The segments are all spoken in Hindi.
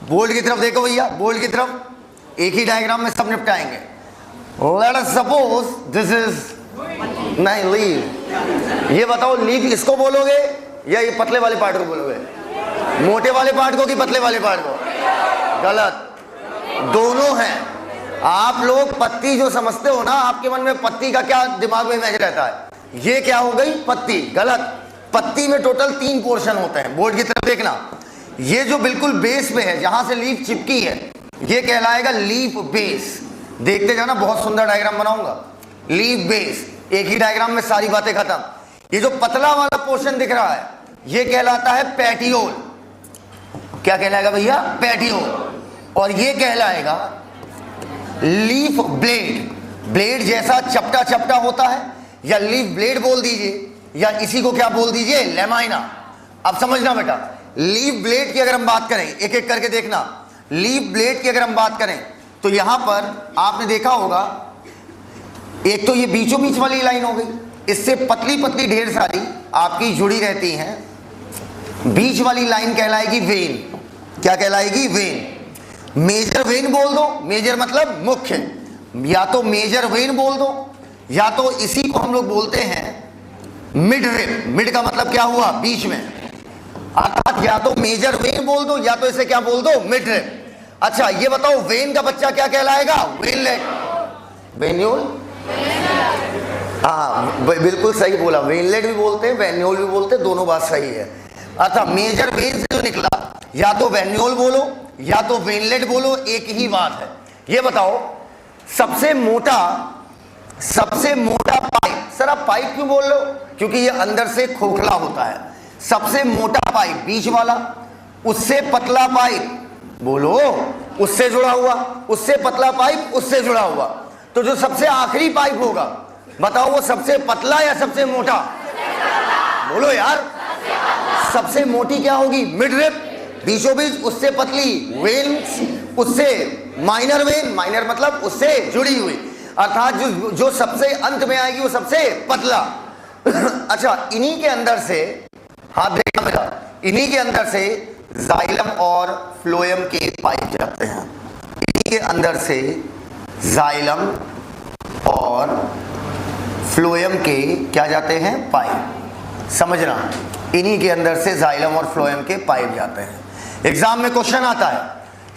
बोर्ड की तरफ देखो भैया, बोर्ड की तरफ। एक ही डायग्राम में सब निपटाएंगे। Let us suppose this is नहीं लीव। ये बताओ लीव इसको बोलोगे या ये पतले वाले पार्ट को बोलोगे? मोटे वाले पार्ट को कि पतले वाले पार्ट को? गलत, दोनों हैं। आप लोग पत्ती जो समझते हो ना, आपके मन में पत्ती का क्या दिमाग में इमेज रहता है? ये क्या हो गई? पत्ती। गलत। पत्ती में टोटल 3 पोर्शन होते हैं। बोर्ड की तरफ देखना। ये जो बिल्कुल बेस पे है, जहां से लीफ चिपकी है, ये कहलाएगा लीफ बेस। देखते जाना, बहुत सुंदर डायग्राम बनाऊंगा। लीफ बेस, एक ही डायग्राम में सारी बातें खत्म। ये जो पतला वाला पोर्शन दिख रहा है, ये कहलाता है पैटियोल। क्या कहलाएगा भैया? पैटियोल। और ये कहलाएगा लीफ ब्लेड। ब्लेड जैसा चपटा चपटा होता है, या लीफ ब्लेड बोल दीजिए, या इसी को क्या बोल दीजिए? लेमाइना। अब समझना बेटा, लीफ ब्लेड की अगर हम बात करें, एक एक करके देखना। लीफ ब्लेड की अगर हम बात करें तो यहां पर आपने देखा होगा, एक तो ये बीचों बीच वाली लाइन हो गई, इससे पतली पतली ढेर सारी आपकी जुड़ी रहती हैं। बीच वाली लाइन कहलाएगी वेन। क्या कहलाएगी? वेन। मेजर वेन बोल दो, मेजर मतलब मुख्य, या तो मेजर वेन बोल दो, या तो इसी को हम लोग बोलते हैं मिड रिब। मिड का मतलब क्या हुआ? बीच में। अर्थात या तो मेजर वेन बोल दो, या तो इसे क्या बोल दो? Mid rib. अच्छा ये बताओ, वेन का बच्चा क्या कहलाएगा? वेनलेट। वेन्यूल, हाँ बिल्कुल सही बोला। वेनलेट भी बोलते हैं, वेन्यूल भी बोलते हैं, दोनों बात सही है। अच्छा मेजर वेन से जो निकला, या तो वेन्यूल बोलो या तो वेनलेट बोलो, एक ही बात है। ये बताओ, सबसे मोटा पाइप, सर आप पाइप क्यों बोल लो? क्योंकि ये अंदर से खोखला होता है। सबसे मोटा पाइप बीच वाला, उससे पतला पाइप बोलो उससे जुड़ा हुआ, उससे पतला पाइप उससे जुड़ा हुआ। तो जो सबसे आखिरी पाइप होगा, बताओ वो सबसे पतला या सबसे मोटा? बोलो यार, सबसे मोटी क्या होगी? Mid rib. बीचों बीच उससे पतली वेन, उससे माइनर वेन, माइनर मतलब उससे जुड़ी हुई, अर्थात जो सबसे अंत में आएगी वो सबसे पतला। अच्छा इन्हीं के अंदर से, हाथ देखना मेरा, इन्हीं के अंदर से जाइलम और फ्लोएम के पाइप जाते हैं। इन्हीं के अंदर से जाइलम और फ्लोएम के क्या जाते हैं? पाइप। समझना, इन्हीं के अंदर से जाइलम और फ्लोएम के पाइप जाते हैं। एग्जाम में क्वेश्चन आता है,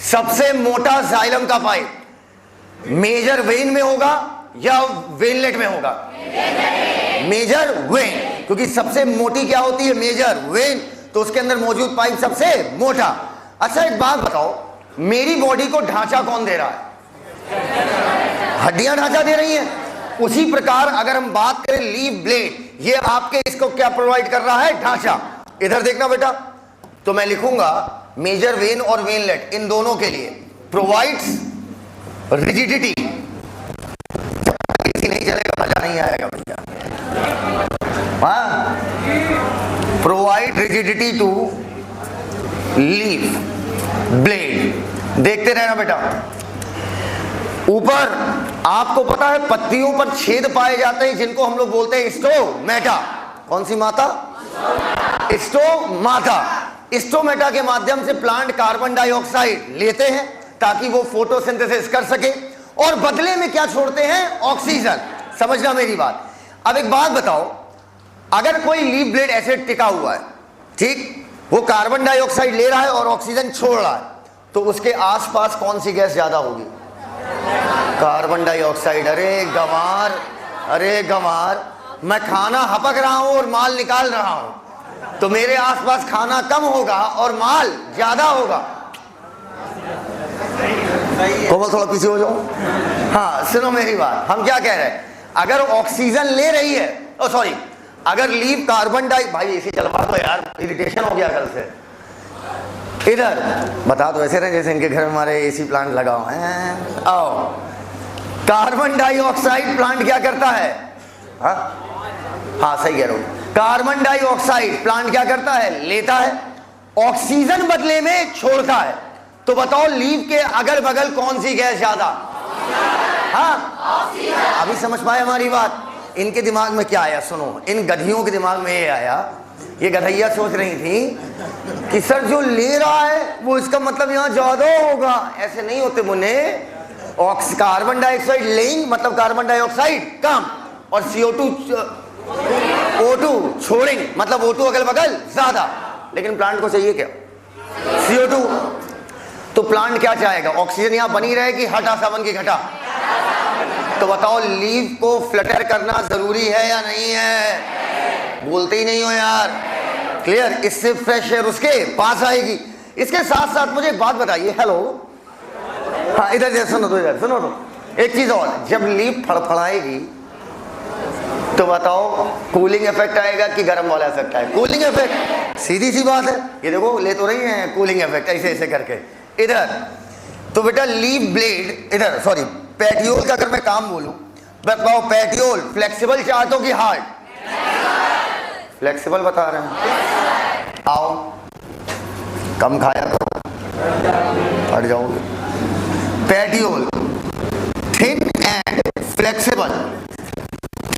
सबसे मोटा जाइलम का पाइप मेजर वेन में होगा या वेनलेट में होगा? मेजर वेन, क्योंकि सबसे मोटी क्या होती है? Major vein. तो उसके अंदर मौजूद पाइप सबसे मोटा। अच्छा एक बात बताओ, मेरी बॉडी को ढांचा कौन दे रहा है? हड्डियां ढांचा दे रही हैं। उसी प्रकार अगर हम बात करें लीफ ब्लेड, ये आपके इसको क्या प्रोवाइड कर रहा है? ढांचा। इधर देखना बेटा, तो मैं लिखूंगा मेजर वेन और वेनलेट, इन दोनों के लिए प्रोवाइड्स रिजिडिटी। नहीं चलेगा, मजा नहीं आएगा भैया। हाँ, provide rigidity to leaf blade. देखते रहना बेटा। ऊपर आपको पता है पत्तियों पर छेद पाए जाते हैं, जिनको हम लोग बोलते हैं स्टोमेटा। कौन सी माता? स्टोमाटा। स्टोमेटा के माध्यम से प्लांट कार्बन डाइऑक्साइड लेते हैं ताकि वो फोटोसिंथेसिस कर सके, और बदले में क्या छोड़ते हैं? ऑक्सीजन। समझना मेरी बात। अब एक बात बताओ, अगर कोई लीफ ब्लेड ऐसे टिका हुआ है, ठीक, वो कार्बन डाइऑक्साइड ले रहा है और ऑक्सीजन छोड़ रहा है, तो उसके आसपास कौन सी गैस ज्यादा होगी? Carbon dioxide. अरे गंवार, अरे गंवार, मैं खाना हपक रहा हूं और माल निकाल रहा हूं, तो मेरे आसपास खाना कम होगा और माल ज्यादा होगा। कोमल थोड़ा पीछे हो जाओ। हाँ सुनो मेरी बात, हम क्या कह रहे हैं, अगर ऑक्सीजन ले रही है, ओ सॉरी, अगर लीफ कार्बन डाइ, भाई एसी चलवा दो यार, इरिटेशन हो गया कल से। इधर बता दो ऐसे रहे जैसे इनके घर में हमारे एसी प्लांट लगा हुआ है। आओ, कार्बन डाइऑक्साइड प्लांट क्या करता है? हाँ सही कह रहे हो, कार्बन डाइऑक्साइड प्लांट क्या करता है? लेता है, ऑक्सीजन बदले में छोड़ता है। तो बताओ लीफ के अगल बगल कौन सी गैस ज्यादा? हाँ अभी समझ पाए हमारी बात? इनके दिमाग में क्या आया? सुनो, इन गधियों के दिमाग में ये आया ये गधैया सोच रही थी कि सर जो ले रहा है वो इसका मतलब यहाँ ज्यादा होगा। ऐसे नहीं होते मुन्ने। कार्बन डाइऑक्साइड लेइंग मतलब कार्बन डाइऑक्साइड कम, और CO2 O2 छोड़ेंगे मतलब O2 अगल बगल ज्यादा। लेकिन प्लांट को चाहिए क्या? CO2। तो प्लांट क्या चाहेगा? ऑक्सीजन यहाँ बनी रहेगी, हटा सावन की घटा। तो बताओ लीव को फ्लटर करना जरूरी है या नहीं है? बोलते ही नहीं हो यार। क्लियर? इससे फ्रेश एयर उसके पास आएगी। इसके साथ साथ मुझे एक बात बताइए। हेलो, हाँ इधर से सुनो तो, इधर सुनो तो। एक चीज और, जब लीव फड़फड़ाएगी तो बताओ कूलिंग इफेक्ट आएगा कि गर्म वाला इफेक्ट आएगा? कूलिंग इफेक्ट, सीधी सी बात है। ये देखो ले तो रही है कूलिंग इफेक्ट ऐसे ऐसे करके इधर। तो बेटा लीव ब्लेड इधर, सॉरी पेटियोल का अगर मैं काम बोलूं, बताओ पेटियोल फ्लेक्सिबल चाहते कि हार्ड? फ्लेक्सिबल बता रहे हैं। आओ कम खाया तो हट जाओगे। Petiole thin and flexible,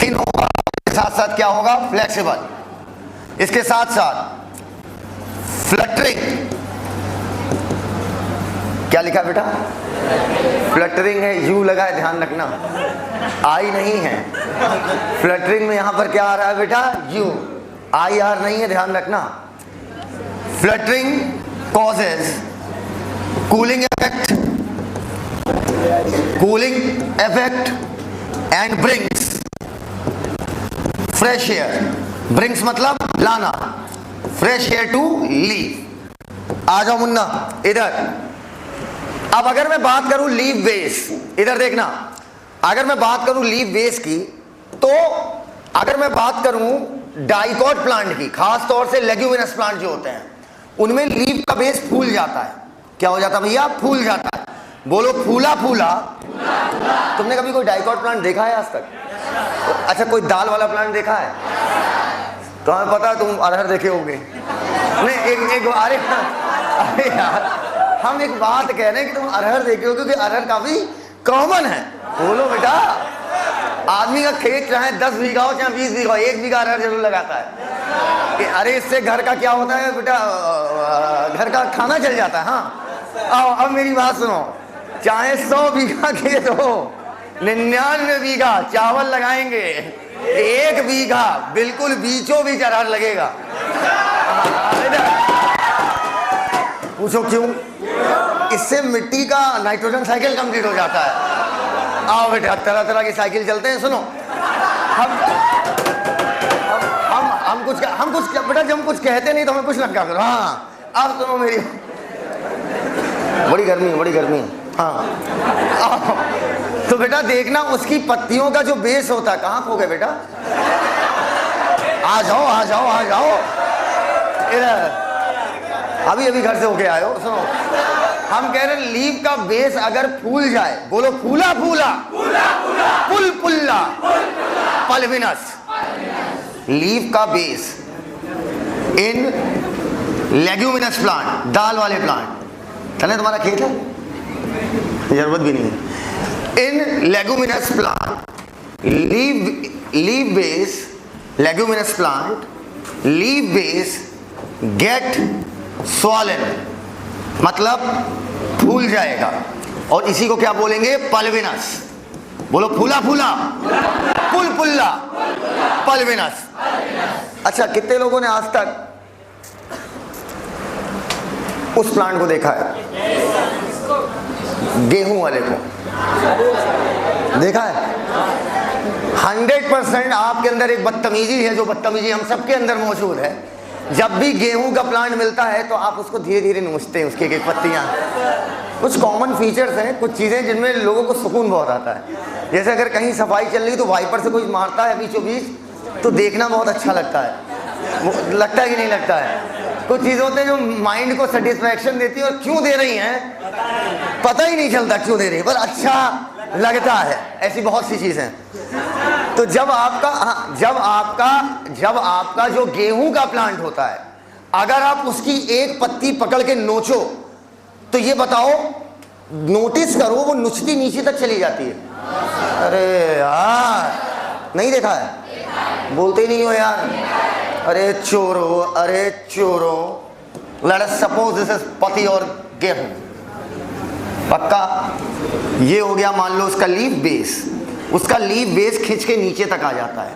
thin होगा साथ साथ क्या होगा? फ्लेक्सिबल। इसके साथ साथ फ्लटरिंग, क्या लिखा बेटा? फ्लटरिंग है, यू लगा है, ध्यान रखना, आई नहीं है। फ्लटरिंग में यहां पर क्या आ रहा है बेटा? यू, आई आर नहीं है, ध्यान रखना। Fluttering causes cooling effect, cooling effect and brings fresh air. Brings मतलब लाना, फ्रेश एयर टू लीव। आ जाओ मुन्ना इधर। अब अगर मैं बात करूं लीव बेस, इधर देखना, अगर मैं बात करूं लीव बेस की, तो अगर मैं बात करूं डाइकॉट प्लांट की, खास तौर से लेग्यूमिनस प्लांट जो होते हैं, उनमें लीव का बेस फूल जाता है। क्या हो जाता है भैया? फूल जाता है। बोलो फूला फूला। तुमने कभी कोई डाइकॉट प्लांट देखा है आज तक? अच्छा कोई दाल वाला प्लांट देखा है? तो हमें पता है तुम अरहर देखे होगे। नहीं एक अरे यार हम एक बात कह रहे हैं कि तुम अरहर देखे हो, क्योंकि अरहर काफी कॉमन है। बोलो बेटा, आदमी का खेत चाहे 10 बीघा हो चाहे 20 बीघा हो, 1 बीघा अरहर जरूर लगाता है कि अरे इससे घर का क्या होता है बेटा? घर का खाना चल जाता है। हाँ आओ अब मेरी बात सुनो, चाहे 100 बीघा खेत हो, 99 बीघा चावल लगाएंगे, 1 बीघा बिल्कुल बीचों बीच अरहर लगेगा। पूछो क्यों? इससे मिट्टी का नाइट्रोजन साइकिल कंप्लीट हो जाता है। आओ बेटा तरह तरह की साइकिल चलते हैं। सुनो हम कुछ बेटा जब हम कुछ कहते नहीं तो हमें कुछ लगा करो। हाँ अब सुनो मेरी, बड़ी गर्मी है। हाँ तो बेटा देखना उसकी पत्तियों का जो बेस होता है, कहाँ खो गए बेटा? आ जाओ इधर, अभी घर से होके आए हो। सुनो हम कह रहे हैं लीव का बेस अगर फूल जाए, बोलो फूला फूला, पुल पुल्ला, पल्विनस। लीव का बेस इन लेग्यूमिनस प्लांट, दाल वाले प्लांट, चले तुम्हारा खेत है, जरूरत भी नहीं है। In leguminous plant leaf base, leguminous plant leaf base get swollen, मतलब फूल जाएगा, और इसी को क्या बोलेंगे? पल्विनस। बोलो फूला फूला, पुल पुल्ला, पल्विनस। अच्छा कितने लोगों ने आज तक उस प्लांट को देखा है? गेहूं वाले को देखा है? 100% आपके अंदर एक बदतमीजी है, जो बदतमीजी हम सबके अंदर मौजूद है। जब भी गेहूं का प्लांट मिलता है तो आप उसको धीरे धीरे नोचते हैं, उसकी एक पत्तियां। कुछ कॉमन फीचर्स हैं, कुछ चीजें जिनमें लोगों को सुकून बहुत आता है। जैसे अगर कहीं सफाई चल रही तो वाइपर से कोई मारता है बीचों बीच, तो देखना बहुत अच्छा लगता है। लगता है कि नहीं लगता है? कुछ चीजें होते हैं जो माइंड को सेटिस्फैक्शन देती है, और क्यों दे रही हैं पता ही नहीं चलता क्यों दे रही है, पर अच्छा लगता है। ऐसी बहुत सी चीजें। तो जब आपका जो गेहूं का प्लांट होता है, अगर आप उसकी एक पत्ती पकड़ के नोचो, तो ये बताओ, नोटिस करो वो नुचती नीचे तक चली जाती है। अरे यार नहीं देखा है? बोलते ही नहीं हो यार। अरे चोरो, late us suppose this is पति और गेहूं, पक्का। ये हो गया मान लो उसका लीफ बेस, उसका लीफ बेस खींच के नीचे तक आ जाता है,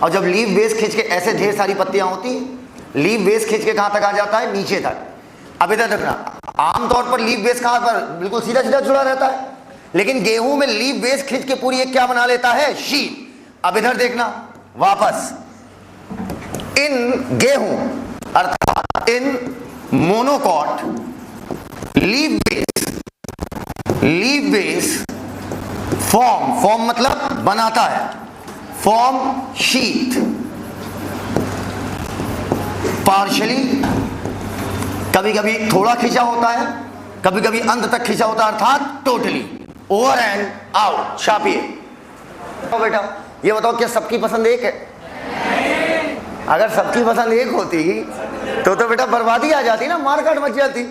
और जब लीफ बेस खींच के ऐसे ढेर सारी पत्तियां होती हैं, लीफ बेस खींच के कहां तक आ जाता है? नीचे तक। अब इधर देखना, आमतौर पर लीफ बेस कहां पर? बिल्कुल सीधा सीधा जुड़ा रहता है, लेकिन गेहूं में लीफ बेस खींच के पूरी एक क्या बना लेता है? शीट। अब इधर देखना वापस, इन गेहूं अर्थात इन मोनोकॉट लीफ बेस फॉर्म मतलब बनाता है, फॉर्म शीट पार्शली, कभी कभी थोड़ा खींचा होता है, कभी कभी अंत तक खींचा होता है, अर्थात टोटली ओवर एंड आउट। छापिए बेटा, ये बताओ क्या सबकी पसंद एक है? अगर सबकी पसंद एक होती तो बेटा बर्बादी आ जाती ना, मारकाट मच जाती।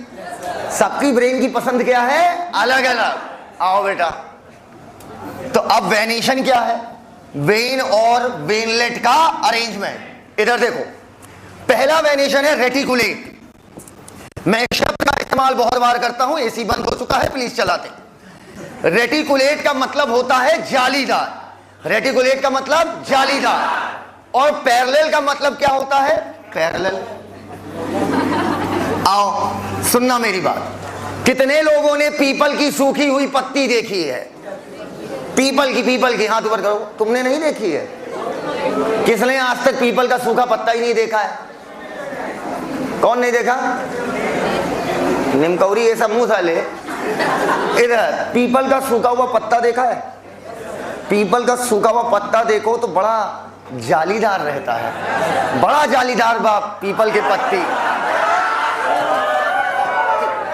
सबकी ब्रेन की पसंद क्या है? अलग अलग। आओ बेटा, तो अब वेनेशन क्या है? वेन और वेनलेट का अरेंजमेंट। इधर देखो, पहला वेनेशन है रेटिकुलेट। मैं एक शब्द का इस्तेमाल बहुत बार करता हूं, एसी बंद हो चुका है, प्लीज चलाते। रेटिकुलेट का मतलब होता है जालीदार, रेटिकुलेट का मतलब जालीदार, और पैरेलल का मतलब क्या होता है? पैरेलल। आओ सुनना मेरी बात, कितने लोगों ने पीपल की सूखी हुई पत्ती देखी है? पीपल की हाथ ऊपर करो। तुमने नहीं देखी है? किसने आज तक पीपल का सूखा पत्ता ही नहीं देखा है? कौन नहीं देखा? निमकौरी ये सब मुंह साले। इधर पीपल का सूखा हुआ पत्ता देखा है? पीपल का सूखा हुआ पत्ता देखो तो बड़ा जालीदार रहता है, बड़ा जालीदार बाप पीपल के पत्ती।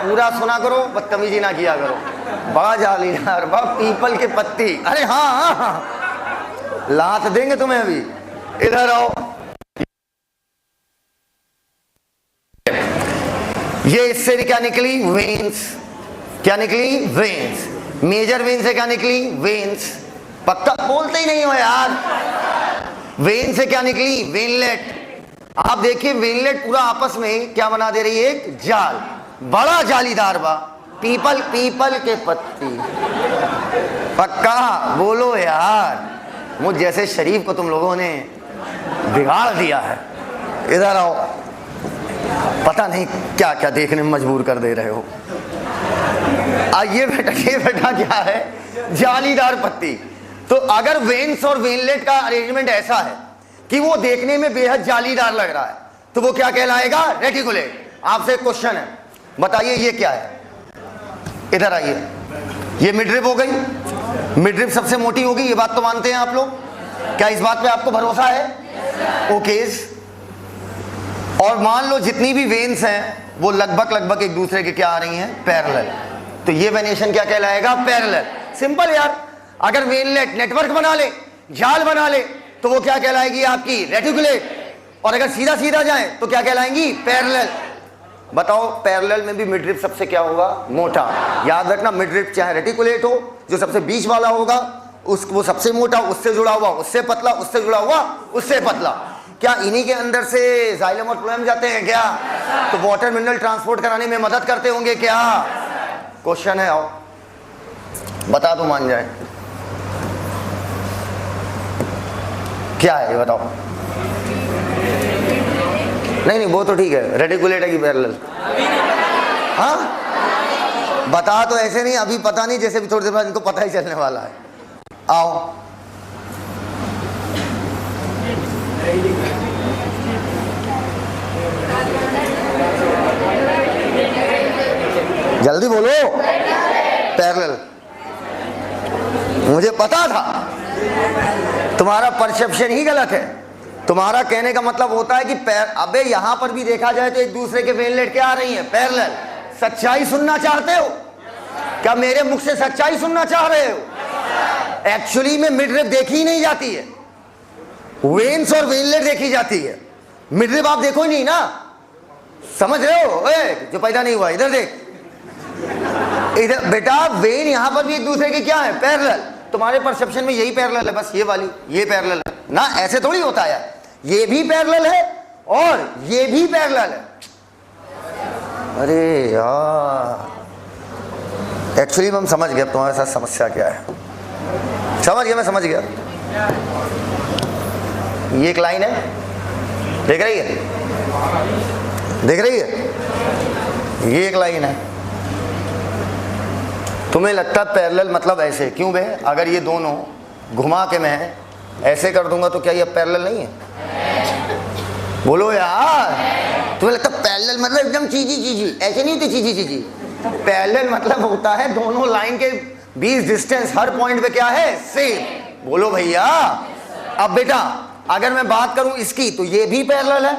पूरा सुना करो, बदतमीजी ना किया करो। बड़ा जालीदार बाप पीपल के पत्ती। अरे हाँ, लात देंगे तुम्हें अभी। इधर आओ, ये इससे क्या निकली? वेन्स। क्या निकली? वेन्स। मेजर वेन से क्या निकली? वेन्स। पक्का बोलते ही नहीं हो यार। वेन से क्या निकली? वेनलेट। आप देखिए वेनलेट पूरा आपस में क्या बना दे रही है? एक जाल, बड़ा जालीदार बा। पीपल के पत्ती। पक्का बोलो यार, मुझ जैसे शरीफ को तुम लोगों ने बिगाड़ दिया है। इधर आओ, पता नहीं क्या क्या देखने में मजबूर कर दे रहे हो। ये बेटा क्या है? जालीदार पत्ती। तो अगर वेन्स और वेनलेट का अरेंजमेंट ऐसा है कि वो देखने में बेहद जालीदार लग रहा है, तो वो क्या कहलाएगा? रेटिकुलेट। आपसे एक क्वेश्चन है, बताइए ये क्या है? इधर आइए, ये मिडरिप हो गई। मिडरिप सबसे मोटी होगी, ये बात तो मानते हैं आप लोग? क्या इस बात पे आपको भरोसा है? ओकेज। और मान लो जितनी भी वेन्स हैं वो लगभग एक दूसरे के क्या आ रही हैं? पैरेलल। तो ये वेनेशन क्या कहलाएगा? पैरेलल। सिंपल यार। अगर वेनलेट नेटवर्क बना ले, जाल बना ले, तो वो क्या कहलाएगी? आपकी रेटिकुलेट। और अगर सीधा सीधा जाए तो क्या कहलाएंगी? पैरेलल। बताओ पैरेलल में भी मिडरिप सबसे क्या होगा? मोटा। याद रखना, मिडरिप चाहे रेटिकुलेट हो, जो सबसे बीच वाला होगा वो सबसे मोटा, उससे जुड़ा हुआ उससे पतला, उससे जुड़ा हुआ उससे पतला। क्या इन्हीं के अंदर से जाइलम और फ्लोएम जाते हैं क्या? तो वाटर मिनरल ट्रांसपोर्ट कराने में मदद करते होंगे क्या? क्वेश्चन है, आओ बता दो, मान जाए। क्या है ये बताओ? नहीं वो तो ठीक है, रेटिकुलेट है कि पैरेलल? हाँ बता, तो ऐसे नहीं अभी पता नहीं, जैसे भी थोड़ी देर बाद इनको पता ही चलने वाला है। आओ जल्दी बोलो। पैरेलल। मुझे पता था, तुम्हारा परसेप्शन ही गलत है। तुम्हारा कहने का मतलब होता है कि अबे यहां पर भी देखा जाए तो एक दूसरे के वेनलेट क्या आ रही हैं? पैरेलल। सच्चाई सुनना चाहते हो क्या? मेरे मुख से सच्चाई सुनना चाह रहे हो? एक्चुअली में मिडरिप देखी ही नहीं जाती है, वेन्स और वेनलेट देखी जाती है। मिडरिप आप देखो ही नहीं ना, समझ रहे हो? जो पैदा नहीं हुआ, इधर देख। इधर बेटा वेन यहां पर भी एक दूसरे के क्या है? पैरेलल। तुम्हारे परसेप्शन में यही पैरेलल है, बस ये वाली, ये पैरेलल है ना, ऐसे थोड़ी होता है। ये भी पैरेलल है और ये भी पैरेलल है। अरे यार एक्चुअली हम समझ गए तुम्हारे साथ समस्या क्या है। समझ गया, मैं समझ गया। ये एक लाइन है, देख रही है, देख रही है, ये एक लाइन है। तुम्हें लगता है पैरेलल मतलब ऐसे, क्यों बे? अगर ये दोनों घुमा के मैं ऐसे कर दूंगा तो क्या ये पैरेलल नहीं है? बोलो यार, तुम्हें लगता है पैरेलल मतलब एकदम चीजी ऐसे नहीं होती चीजी। पैरेलल मतलब होता है दोनों लाइन के बीच डिस्टेंस हर पॉइंट पे क्या है? सेम। बोलो भैया। अब बेटा अगर मैं बात करूं इसकी तो ये भी पैरेलल है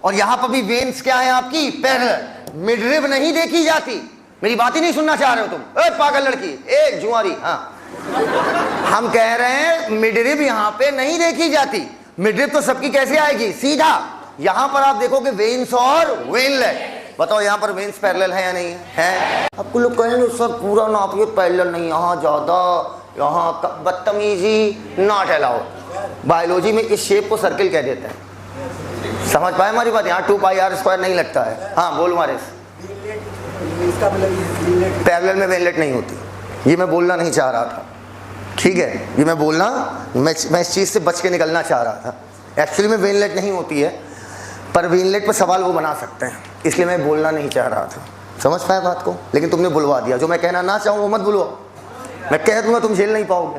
और यहां पर भी वेन्स क्या है आपकी? पैरेलल। मिडरिब नहीं देखी जाती। मेरी बात ही नहीं सुनना चाह रहे हो तुम? ए पागल लड़की, ए जुआरी। हाँ, हम कह रहे हैं मिडरिब यहां पे नहीं देखी जाती। मिडरिब तो सबकी कैसे आएगी? सीधा। यहां पर आप देखोगे वेन्स और वेनलेट। बताओ यहाँ पर वेन्स पैरेलल है या नहीं है? आपको लोग कहेंगे सर पूरा नापिए, पैरेलल नहीं, यहाँ ज्यादा, यहाँ बदतमीजी, नॉट अलाउड। बायोलॉजी में इस शेप को सर्किल कह देते हैं। समझ पाए हमारी बात? यहाँ 2πr² नहीं लगता है। हाँ बोल मारे। पैरेलल में वेनलेट नहीं होती, ये मैं बोलना नहीं चाह रहा था। ठीक है, ये मैं बोलना, मैं इस चीज़ से बच के निकलना चाह रहा था। एक्चुअली में वेनलेट नहीं होती है, पर वेनलेट पर सवाल वो बना सकते हैं, इसलिए मैं बोलना नहीं चाह रहा था। समझ पाए बात को? लेकिन तुमने बुलवा दिया। जो मैं कहना ना चाहूँ वो मत बुलवाओ, मैं कह दूंगा तुम झेल नहीं पाओगे।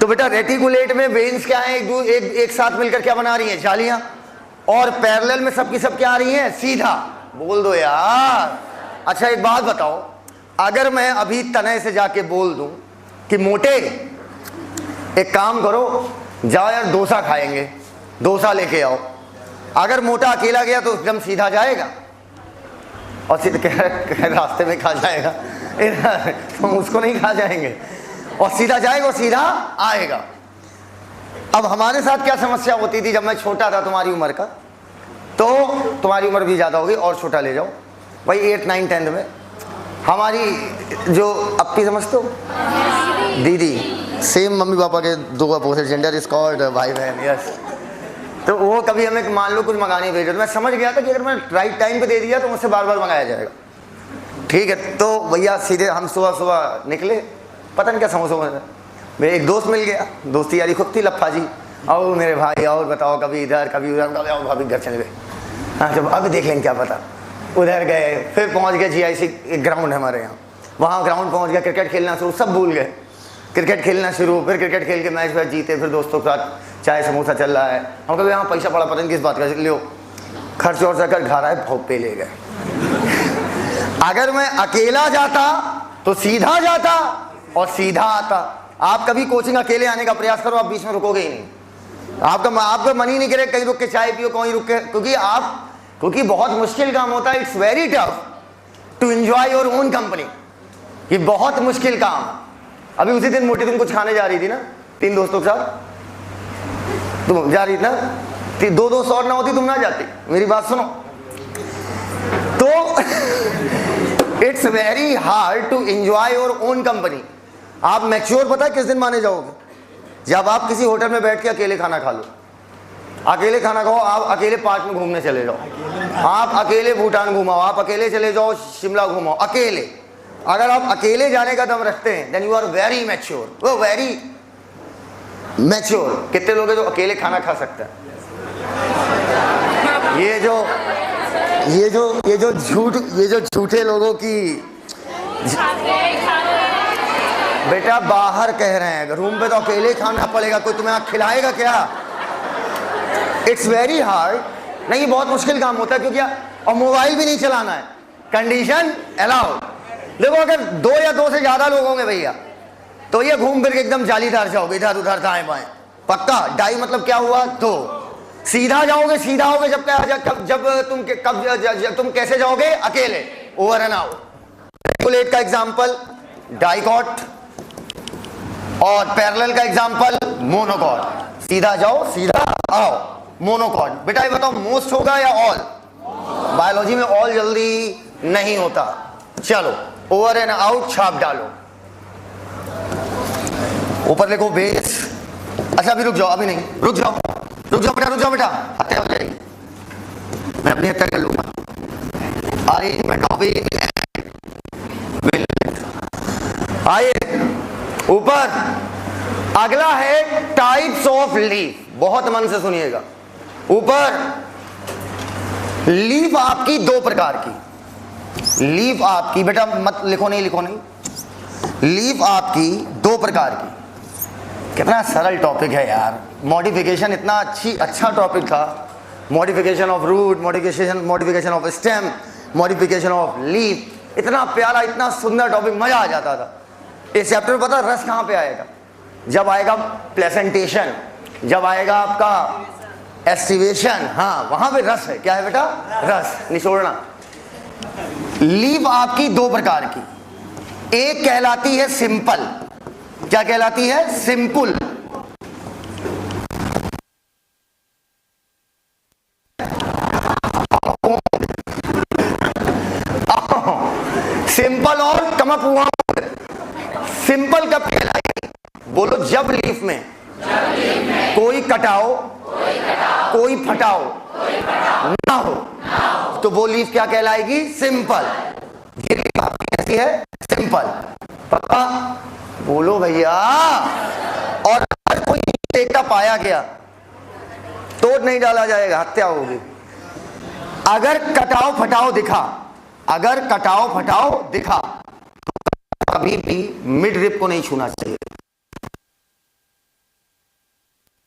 तो बेटा रेटिकुलेट में वेन्स क्या है? एक साथ मिलकर क्या बना रही हैं? जालियां। और पैरेलल में सबकी सब क्या आ रही हैं? सीधा। बोल दो यार। अच्छा एक बात बताओ, अगर मैं अभी तने से जाके बोल दूं कि मोटे एक काम करो, जाओ यार डोसा खाएंगे, डोसा लेके आओ, अगर मोटा अकेला गया तो एकदम सीधा जाएगा और सीधा रास्ते में खा जाएगा, तो उसको नहीं खा जाएंगे, और सीधा जाएगा और सीधा आएगा। अब हमारे साथ क्या समस्या होती थी जब मैं छोटा था तुम्हारी उम्र का, तो तुम्हारी उम्र भी ज़्यादा होगी और छोटा ले जाओ भाई, 8, 9, 10 में हमारी जो अपनी समझते हो दीदी, सेम मम्मी पापा के दो अपोजिट जेंडर इज कॉल्ड भाई बहन। यस, तो वो कभी हमें मान लो कुछ मंगाने भेजो, तो मैं समझ गया था कि अगर मैं राइट टाइम पे दे दिया तो मुझसे बार बार मंगाया जाएगा। ठीक है, तो भैया सीधे हम सुबह सुबह निकले, पता नहीं क्या समोसा में मेरे एक दोस्त मिल गया, दोस्ती यारी खूब थी, लफ्फा जी, और मेरे भाई और बताओ कभी इधर कभी उधर, कभी आओ भाभी घर चले गए। हाँ जब अभी देख लेंगे क्या पता। उधर गए, फिर पहुंच गए GIC ग्राउंड है हमारे यहाँ, वहाँ ग्राउंड पहुँच गया, क्रिकेट खेलना शुरू, सब भूल गए, क्रिकेट खेलना शुरू, फिर क्रिकेट खेल के मैच वैच जीते, फिर दोस्तों के साथ चाय समोसा चल रहा है, हम कभी यहाँ पैसा पड़ा पता नहीं किस बात का, लियो खर्च और कर घर आए, भोग पे ले गए। अगर मैं अकेला जाता तो सीधा जाता और सीधा आता। आप कभी कोचिंग अकेले आने का प्रयास करो, आप बीच में रुकोगे ही नहीं, आपका मन ही नहीं करे कहीं रुक के चाय पियो, कहीं रुक के, क्योंकि बहुत मुश्किल काम होता है। It's very tough to enjoy your own company, ये बहुत मुश्किल काम। अभी उसी दिन मोटी तुम कुछ खाने जा रही थी ना 3 दोस्तों के साथ, तुम जा रही थी ना, 2 दोस्त और ना होती तुम ना जाती, मेरी बात सुनो। तो it's very hard to enjoy your own company. आप मैच्योर पता है किस दिन माने जाओगे? जब आप किसी होटल में बैठ के अकेले खाना खा लो, अकेले खाना खाओ, आप अकेले पार्क में घूमने चले जाओ, आप अकेले भूटान घुमाओ, आप अकेले चले जाओ शिमला घुमाओ, अकेले। अगर आप अकेले जाने का दम रखते हैं then you are very mature, वो वेरी मैच्योर। कितने लोग हैं जो अकेले खाना खा सकते हैं? ये जो झूठे लोगों की बेटा बाहर कह रहे हैं, रूम पे तो अकेले खाना पड़ेगा, कोई तुम्हें खिलाएगा क्या? It's very hard. नहीं, ये बहुत मुश्किल काम होता है, क्योंकि और मोबाइल भी नहीं चलाना है, कंडीशन अलाउड। देखो अगर 2 या 2 से ज्यादा लोग होंगे भैया, तो ये घूम फिर के एकदम जालीदार जाओगे, इधर उधर दाएं बाएं, पक्का। डाई मतलब क्या हुआ? 2। सीधा जाओगे, सीधा होगे जब तुम कैसे जाओगे? अकेले, ओवर एंड आउट। रेटिकुलेट का एग्जांपल डाइकॉट और पैरेलल का एग्जांपल मोनोकॉट। सीधा जाओ सीधा आओ, मोनोकॉट। बेटा ये बताओ मोस्ट होगा या ऑल? बायोलॉजी में ऑल जल्दी नहीं होता। चलो ओवर एंड आउट छाप डालो, ऊपर लिखो बेस। अच्छा अभी रुक जाओ, अभी नहीं, रुक जाओ बेटा, हत्या हो जाएगी। मैं अपनी हत्या कर लूंगा। अरेंजमेंट ऑफ आइए ऊपर। अगला है टाइप्स ऑफ लीफ। बहुत मन से सुनिएगा। ऊपर लीफ आपकी दो प्रकार की। लीफ आपकी, बेटा मत लिखो, नहीं लिखो नहीं। लीफ आपकी दो प्रकार की। कितना सरल टॉपिक है यार। मॉडिफिकेशन इतना अच्छा टॉपिक था। Modification of root, modification of stem, modification of leaf. इतना प्यारा, इतना सुंदर टॉपिक, मजा आ जाता था। इस चैप्टर में पता रस कहां पे आएगा? जब आएगा प्लेसेंटेशन, जब आएगा आपका एस्टिवेशन, हाँ वहां पे रस है। क्या है बेटा? रस, निचोड़ना। लीफ आपकी दो प्रकार की। एक कहलाती है सिंपल। क्या कहलाती है? सिंपल। सिंपल और कमक हुआ। सिंपल कब कहलाएगी? बोलो, जब लीफ में कोई कटाओ, कोई फटाओ ना हो, तो वो लीफ क्या कहलाएगी? सिंपल। ये लीफ आपकी कैसी है? सिंपल। पक्का? बोलो भैया। और अगर कोई टेका पाया गया, तोड़ नहीं डाला जाएगा, हत्या होगी। अगर कटाओ फटाओ दिखा, अगर कटाओ फटाओ दिखा, तो कभी भी मिड रिप को नहीं छूना चाहिए।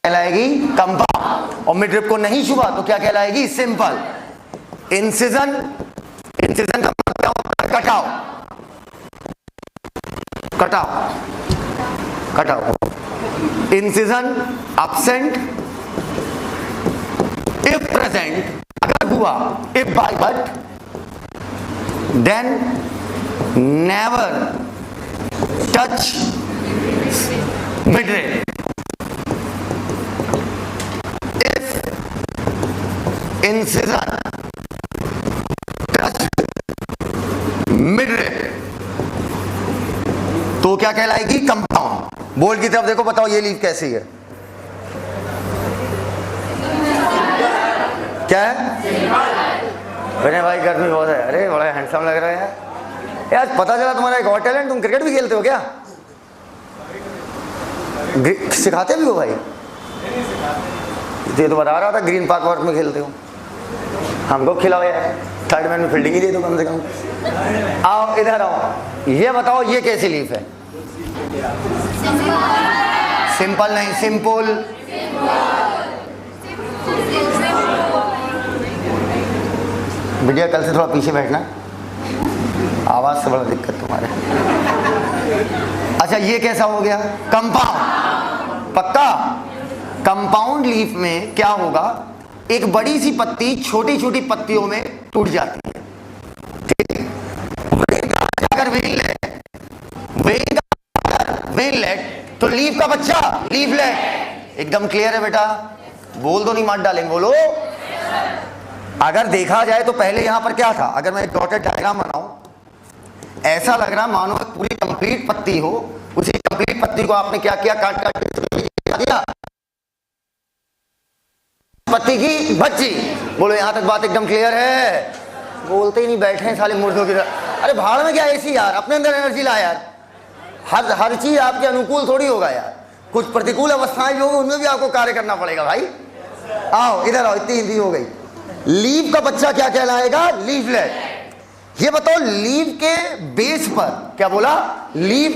कहलाएगी कंपाउंड। और मिड रिप को नहीं छुआ तो क्या कहलाएगी? सिंपल। इंसिजन, इंसिजन का मतलब क्या होता है? कटाओ, कटाओ, कटाओ। इंसिजन absent, if present अगर हुआ, if by but, then never touch midrib. If incision touch midrib तो क्या कहलाएगी? कंपाउंड। बोर्ड की तरफ देखो, बताओ ये लीफ कैसी है? क्या है? अरे भाई गर्मी बहुत है। अरे बड़ा हैंडसम लग रहा है यार। पता चला तुम्हारा एक और टैलेंट, तुम क्रिकेट भी खेलते हो क्या? सिखाते भी हो भाई? ये तो बता रहा था ग्रीन पार्क वर्क में खेलते हो। हमको खिलाओ यार, थर्ड मैन में फील्डिंग ही दे दो कम से कम। आओ इधर आओ। ये बताओ ये कैसी लीफ है? सिंपल नहीं, सिंपल। बिटिया कल से थोड़ा पीछे बैठना, आवाज से बड़ा दिक्कत तुम्हारे। अच्छा ये कैसा हो गया? कंपाउंड। पक्का? कंपाउंड लीफ में क्या होगा? एक बड़ी सी पत्ती छोटी छोटी पत्तियों में टूट जाती है। ठीक है? वेनलेट तो लीफ का बच्चा लीफलेट। एकदम क्लियर है बेटा? बोल दो, नहीं मार डालेंगे। बोलो। अगर देखा जाए तो पहले यहां पर क्या था? अगर मैं एक डॉटेड डायग्राम बनाऊं, ऐसा लग रहा मानो पूरी कंप्लीट पत्ती हो। उसी कंप्लीट पत्ती को आपने क्या किया? काट काट के दिया, पत्ती की बच्ची। बोलो यहां तक बात एकदम क्लियर है? बोलते ही नहीं, बैठे हैं साले मुर्दों की तरह। अरे भाड़ में क्या एसी यार, अपने अंदर एनर्जी ला यार। हर चीज आपके अनुकूल थोड़ी होगा यार। कुछ प्रतिकूल अवस्थाएं जो होंगी उनमें भी आपको कार्य करना पड़ेगा भाई। आओ इधर आओ, इतनी हिंदी हो गई। लीफ का बच्चा क्या कहलाएगा? लीफलेट। ये बताओ लीफ के बेस पर, क्या बोला? लीफ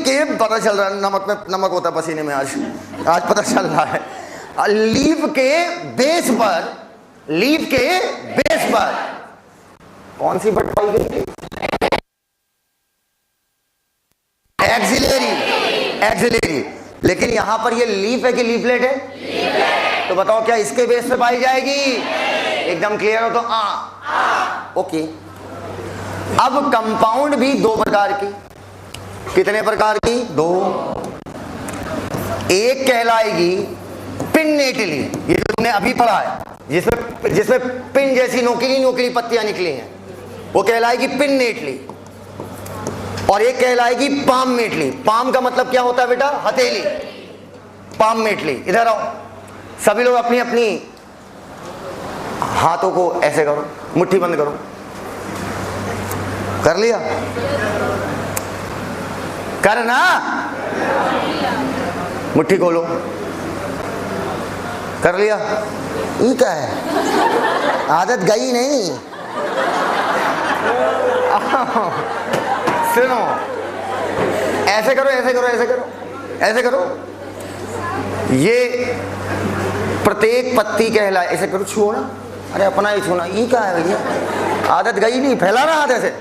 के पता चल रहा है, नमक में नमक होता है पसीने में। आज पता चल रहा है। लीफ के बेस पर, लीफ के बेस पर कौन सी बट पाई गई? Axillary, axillary. लेकिन यहां पर ये लीफ है कि लीफलेट है? लीफलेट। तो बताओ क्या इसके बेस पे पाई जाएगी? एकदम क्लियर हो तो ओके। अब कंपाउंड भी दो प्रकार की। कितने प्रकार की? दो। एक कहलाएगी पिन्नेटली, ये जो तुमने अभी पढ़ा है, जिसमें पिन जैसी नोकीली नोकीली पत्तियां निकली हैं, वो कहलाएगी पिन्नेटली। और एक कहलाएगी पाममेटली। पाम का मतलब क्या होता है बेटा? हथेली। पाममेटली। इधर आओ सभी लोग, अपनी अपनी हाथों को ऐसे करो, मुट्ठी बंद करो। कर लिया? करना, मुट्ठी खोलो। कर लिया? ये क्या है, आदत गई नहीं। सुनो, ऐसे करो, ऐसे करो, ऐसे करो, ऐसे करो। ये प्रत्येक पत्ती कहलाए, ऐसे करो, छुओ ना, अरे अपना ही छूना, ये क्या है भैया, आदत गई नहीं, फैलाना हाथ ऐसे।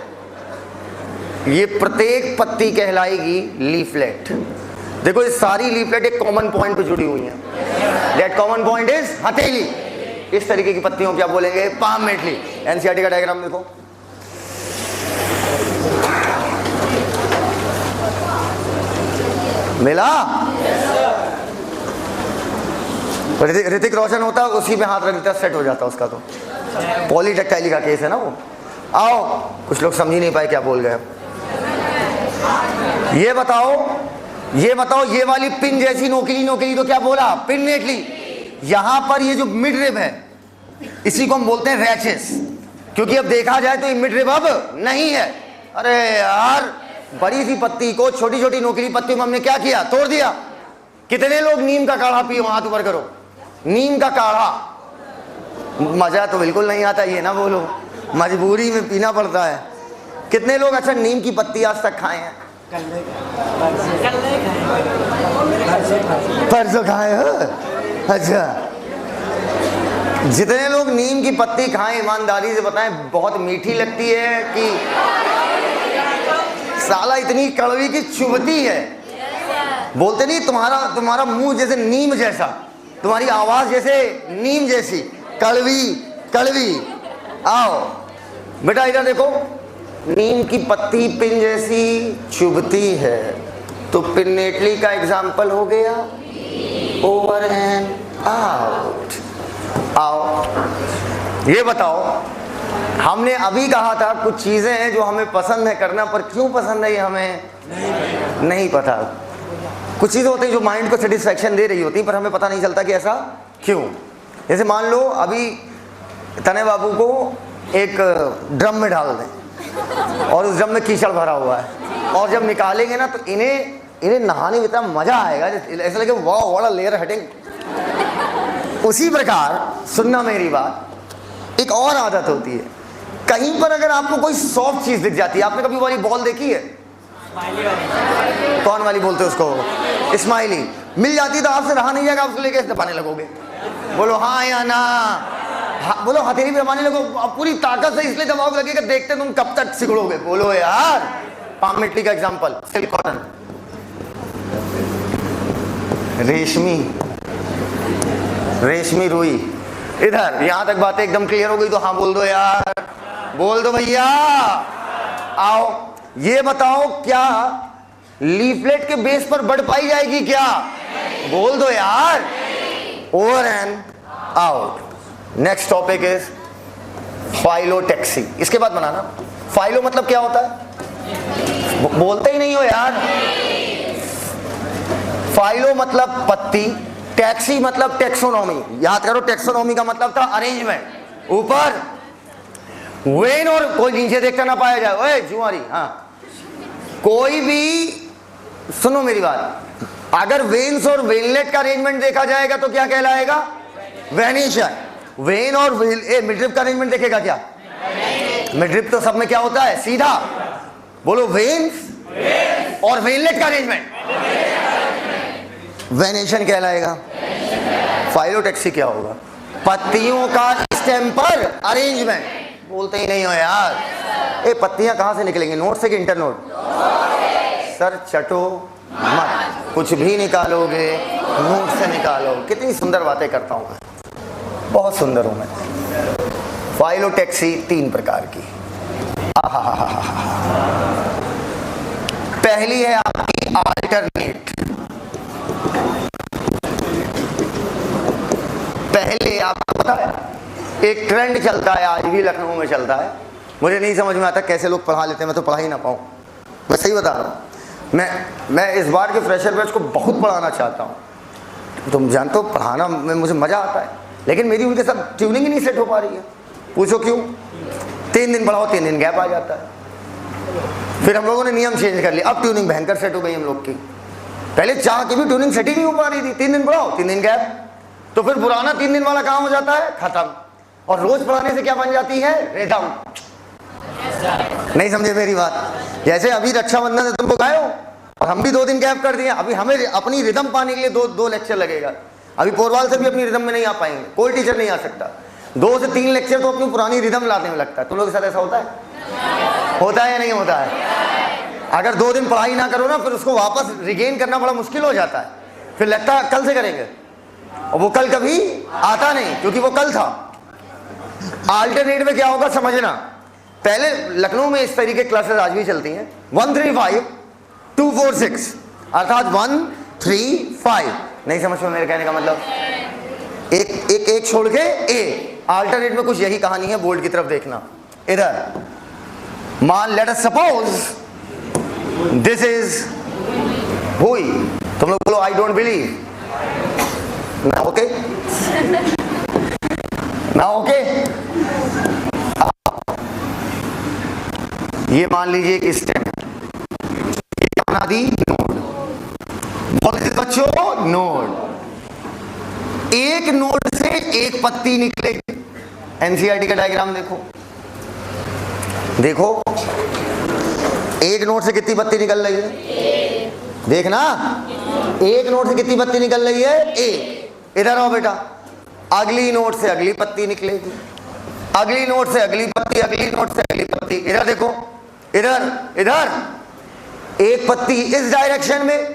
ये प्रत्येक पत्ती कहलाएगी लीफलेट। देखो ये सारी लीफलेट एक कॉमन पॉइंट पे जुड़ी हुई हैं। दैट कॉमन पॉइंट इज हथेली। इस तरीके की पत्तियों को क्या बोलेंगे, पाम मेटली। एनसीईआरटी का डायग्राम देखो, मिला? ऋतिक रोशन होता, उसी पे हाथ रख देता, सेट हो जाता उसका। तो पॉलीटेक्टाइली का केस है ना वो। आओ, कुछ लोग समझ ही नहीं पाए क्या बोल गए। ये बताओ ये वाली पिन जैसी नोकीली तो क्या बोला, पिन नेटली। यहां पर ये जो मिड रिब है, इसी को हम बोलते हैं रैचेस, क्योंकि अब देखा जाए तो ये मिड रिब अब नहीं है। अरे यार, बड़ी सी पत्ती को छोटी छोटी नोकीली पत्तियों में हमने क्या किया, तोड़ दिया। कितने लोग नीम का काढ़ा पियो, हाथ ऊपर करो। नीम का काढ़ा मजा तो बिल्कुल नहीं आता, ये ना बोलो, मजबूरी में पीना पड़ता है। कितने लोग अच्छा नीम की पत्ती आज तक खाए हैं? परसों खाए हो? अच्छा, जितने लोग नीम की पत्ती खाएं ईमानदारी से बताएं, बहुत मीठी लगती है कि साला इतनी कड़वी की चुभती है? बोलते नहीं, तुम्हारा मुंह जैसे नीम जैसा, तुम्हारी आवाज जैसे नीम जैसी, कड़वी कड़वी। आओ बेटा इधर देखो, नीम की पत्ती पिन जैसी चुभती है, तो पिन नेटली का एग्जाम्पल हो गया ओवर एंड आउट। आओ ये बताओ, हमने अभी कहा था कुछ चीजें हैं जो हमें पसंद है करना, पर क्यों पसंद है ये हमें नहीं पता। कुछ चीजें होती हैं जो माइंड को सेटिस्फैक्शन दे रही होती पर हमें पता नहीं चलता कि ऐसा क्यों। जैसे मान लो अभी तने बाबू को एक ड्रम में डाल दें और उस ड्रम में कीचड़ भरा हुआ है, और जब निकालेंगे ना तो इन्हें नहाने में इतना मजा आएगा, ऐसा लगे वाह व्हाट अ लेयर हेडिंग। उसी प्रकार सुनना मेरी बात, एक और आदत होती है, कहीं पर अगर आपको कोई सॉफ्ट चीज दिख जाती है, आपने कभी वाली बॉल देखी है, कौन वाली बोलते हैं उसको, स्माइली, मिल जाती है तो आपसे रहा नहीं जाएगा, आप उसको लेके दबाने लगोगे। बोलो हाँ या ना, हाँ, बोलो हथेली पे दबाने लगो, अब पूरी ताकत से इसलिए दबाव लगेगा, देखते तुम कब तक सिकुड़ोगे। बोलो यार, पाम मिट्टी का एग्जांपल, सिल्क कॉटन, रेशमी रुई। इधर यहां तक बातें एकदम क्लियर हो गई तो हाँ बोल दो यार, बोल दो भैया। आओ ये बताओ, क्या लीफलेट के बेस पर बर्ड पाई जाएगी क्या? बोल दो यार, over and out. Next topic is phyllotaxy. इसके बाद बनाना, फाइलो मतलब क्या होता है, बोलते ही नहीं हो यार। फाइलो मतलब पत्ती, टैक्सी मतलब टेक्सोनॉमी। याद करो, टेक्सोनॉमी का मतलब था अरेंजमेंट, ऊपर वेन और कोई नीचे देखकर ना पाया जाए। ओए जुआरी, हाँ कोई भी सुनो मेरी बात, अगर वेन्स और वेनलेट का अरेंजमेंट देखा जाएगा तो क्या कहलाएगा, वेनिशन। वेन और मिडरिप का अरेंजमेंट देखेगा क्या, मिडरिप तो सब में क्या होता है, सीधा। बोलो वेन्स और वेनलेट का अरेंजमेंट वेनेशन कहलाएगा। फाइलोटैक्सी क्या होगा, पत्तियों का स्टेम पर अरेंजमेंट। बोलते ही नहीं हो यार, ये पत्तियां कहां से निकलेंगी, नोट से कि इंटर नोट? सर चटो मत, कुछ भी निकालोगे नोट से निकालो। कितनी सुंदर बातें करता हूं मैं, बहुत सुंदर हूं मैं। फाइलोटैक्सी 3 प्रकार की। पहली है आपकी अल्टरनेट। पहले आपको पता है एक ट्रेंड चलता है, आज भी लखनऊ में चलता है, मुझे नहीं समझ में आता कैसे लोग पढ़ा लेते हैं, मैं तो पढ़ा ही ना पाऊँ। मैं सही बता रहा हूँ, मैं इस बार के फ्रेशर बैच को बहुत पढ़ाना चाहता हूँ। तुम जानते हो पढ़ाना में मुझे मज़ा आता है, लेकिन मेरी उनके साथ ट्यूनिंग ही नहीं सेट हो पा रही है। पूछो क्यों? 3 दिन पढ़ाओ 3 दिन गैप आ जाता है। फिर हम लोगों ने नियम चेंज कर लिया, अब ट्यूनिंग भयंकर सेट हो गई हम लोग की। पहले चाह के भी ट्यूनिंग सेट ही नहीं हो पा रही थी, 3 दिन पढ़ाओ 3 दिन गैप, तो फिर पुराना 3 दिन वाला काम हो जाता है खत्म, और रोज पढ़ाने से क्या बन जाती है? रिदम। नहीं समझे मेरी बात? जैसे अभी रक्षाबंधन है, तुमको गए हो और हम भी 2 दिन गैप कर दिए, अभी हमें अपनी रिदम पाने के लिए दो लेक्चर लगेगा। अभी पोरवाल से भी अपनी रिदम में नहीं आ पाएंगे, कोई टीचर नहीं आ सकता। 2 से 3 लेक्चर तो अपनी पुरानी रिदम लाने में लगता है। तुम लोग के साथ ऐसा होता है? होता है या नहीं होता है? अगर 2 दिन पढ़ाई ना करो ना, फिर उसको वापस रिगेन करना बड़ा मुश्किल हो जाता है। फिर लगता है कल से करेंगे, और वो कल कभी आता नहीं, क्योंकि वो कल था। अल्टरनेट में क्या होगा समझना। पहले लखनऊ में इस तरीके क्लासेस आज भी चलती हैं, 1 3 5 2 4 6, अर्थात 1 3 5। नहीं समझ में मेरे कहने का मतलब? एक छोड़ के ए। अल्टरनेट में कुछ यही कहानी है, बोर्ड की तरफ देखना। इधर मान late us suppose this is हुई, तुम लोग बोलो आई डोंट बिलीव ना। ओके ना? ओके, ये मान लीजिए एक स्टेम है, ये बना दी नोड। बोलते बच्चों नोड, एक नोड से एक पत्ती निकलेगी। एनसीईआरटी का डायग्राम देखो, देखो एक नोड से कितनी पत्ती निकल रही है? देखना, एक नोड से कितनी पत्ती निकल रही है? एक। इधर आओ बेटा, अगली नोड से अगली पत्ती निकलेगी, अगली नोड से अगली पत्ती, अगली नोड से अगली पत्ती। इधर देखो, इधर इधर एक पत्ती इस डायरेक्शन में,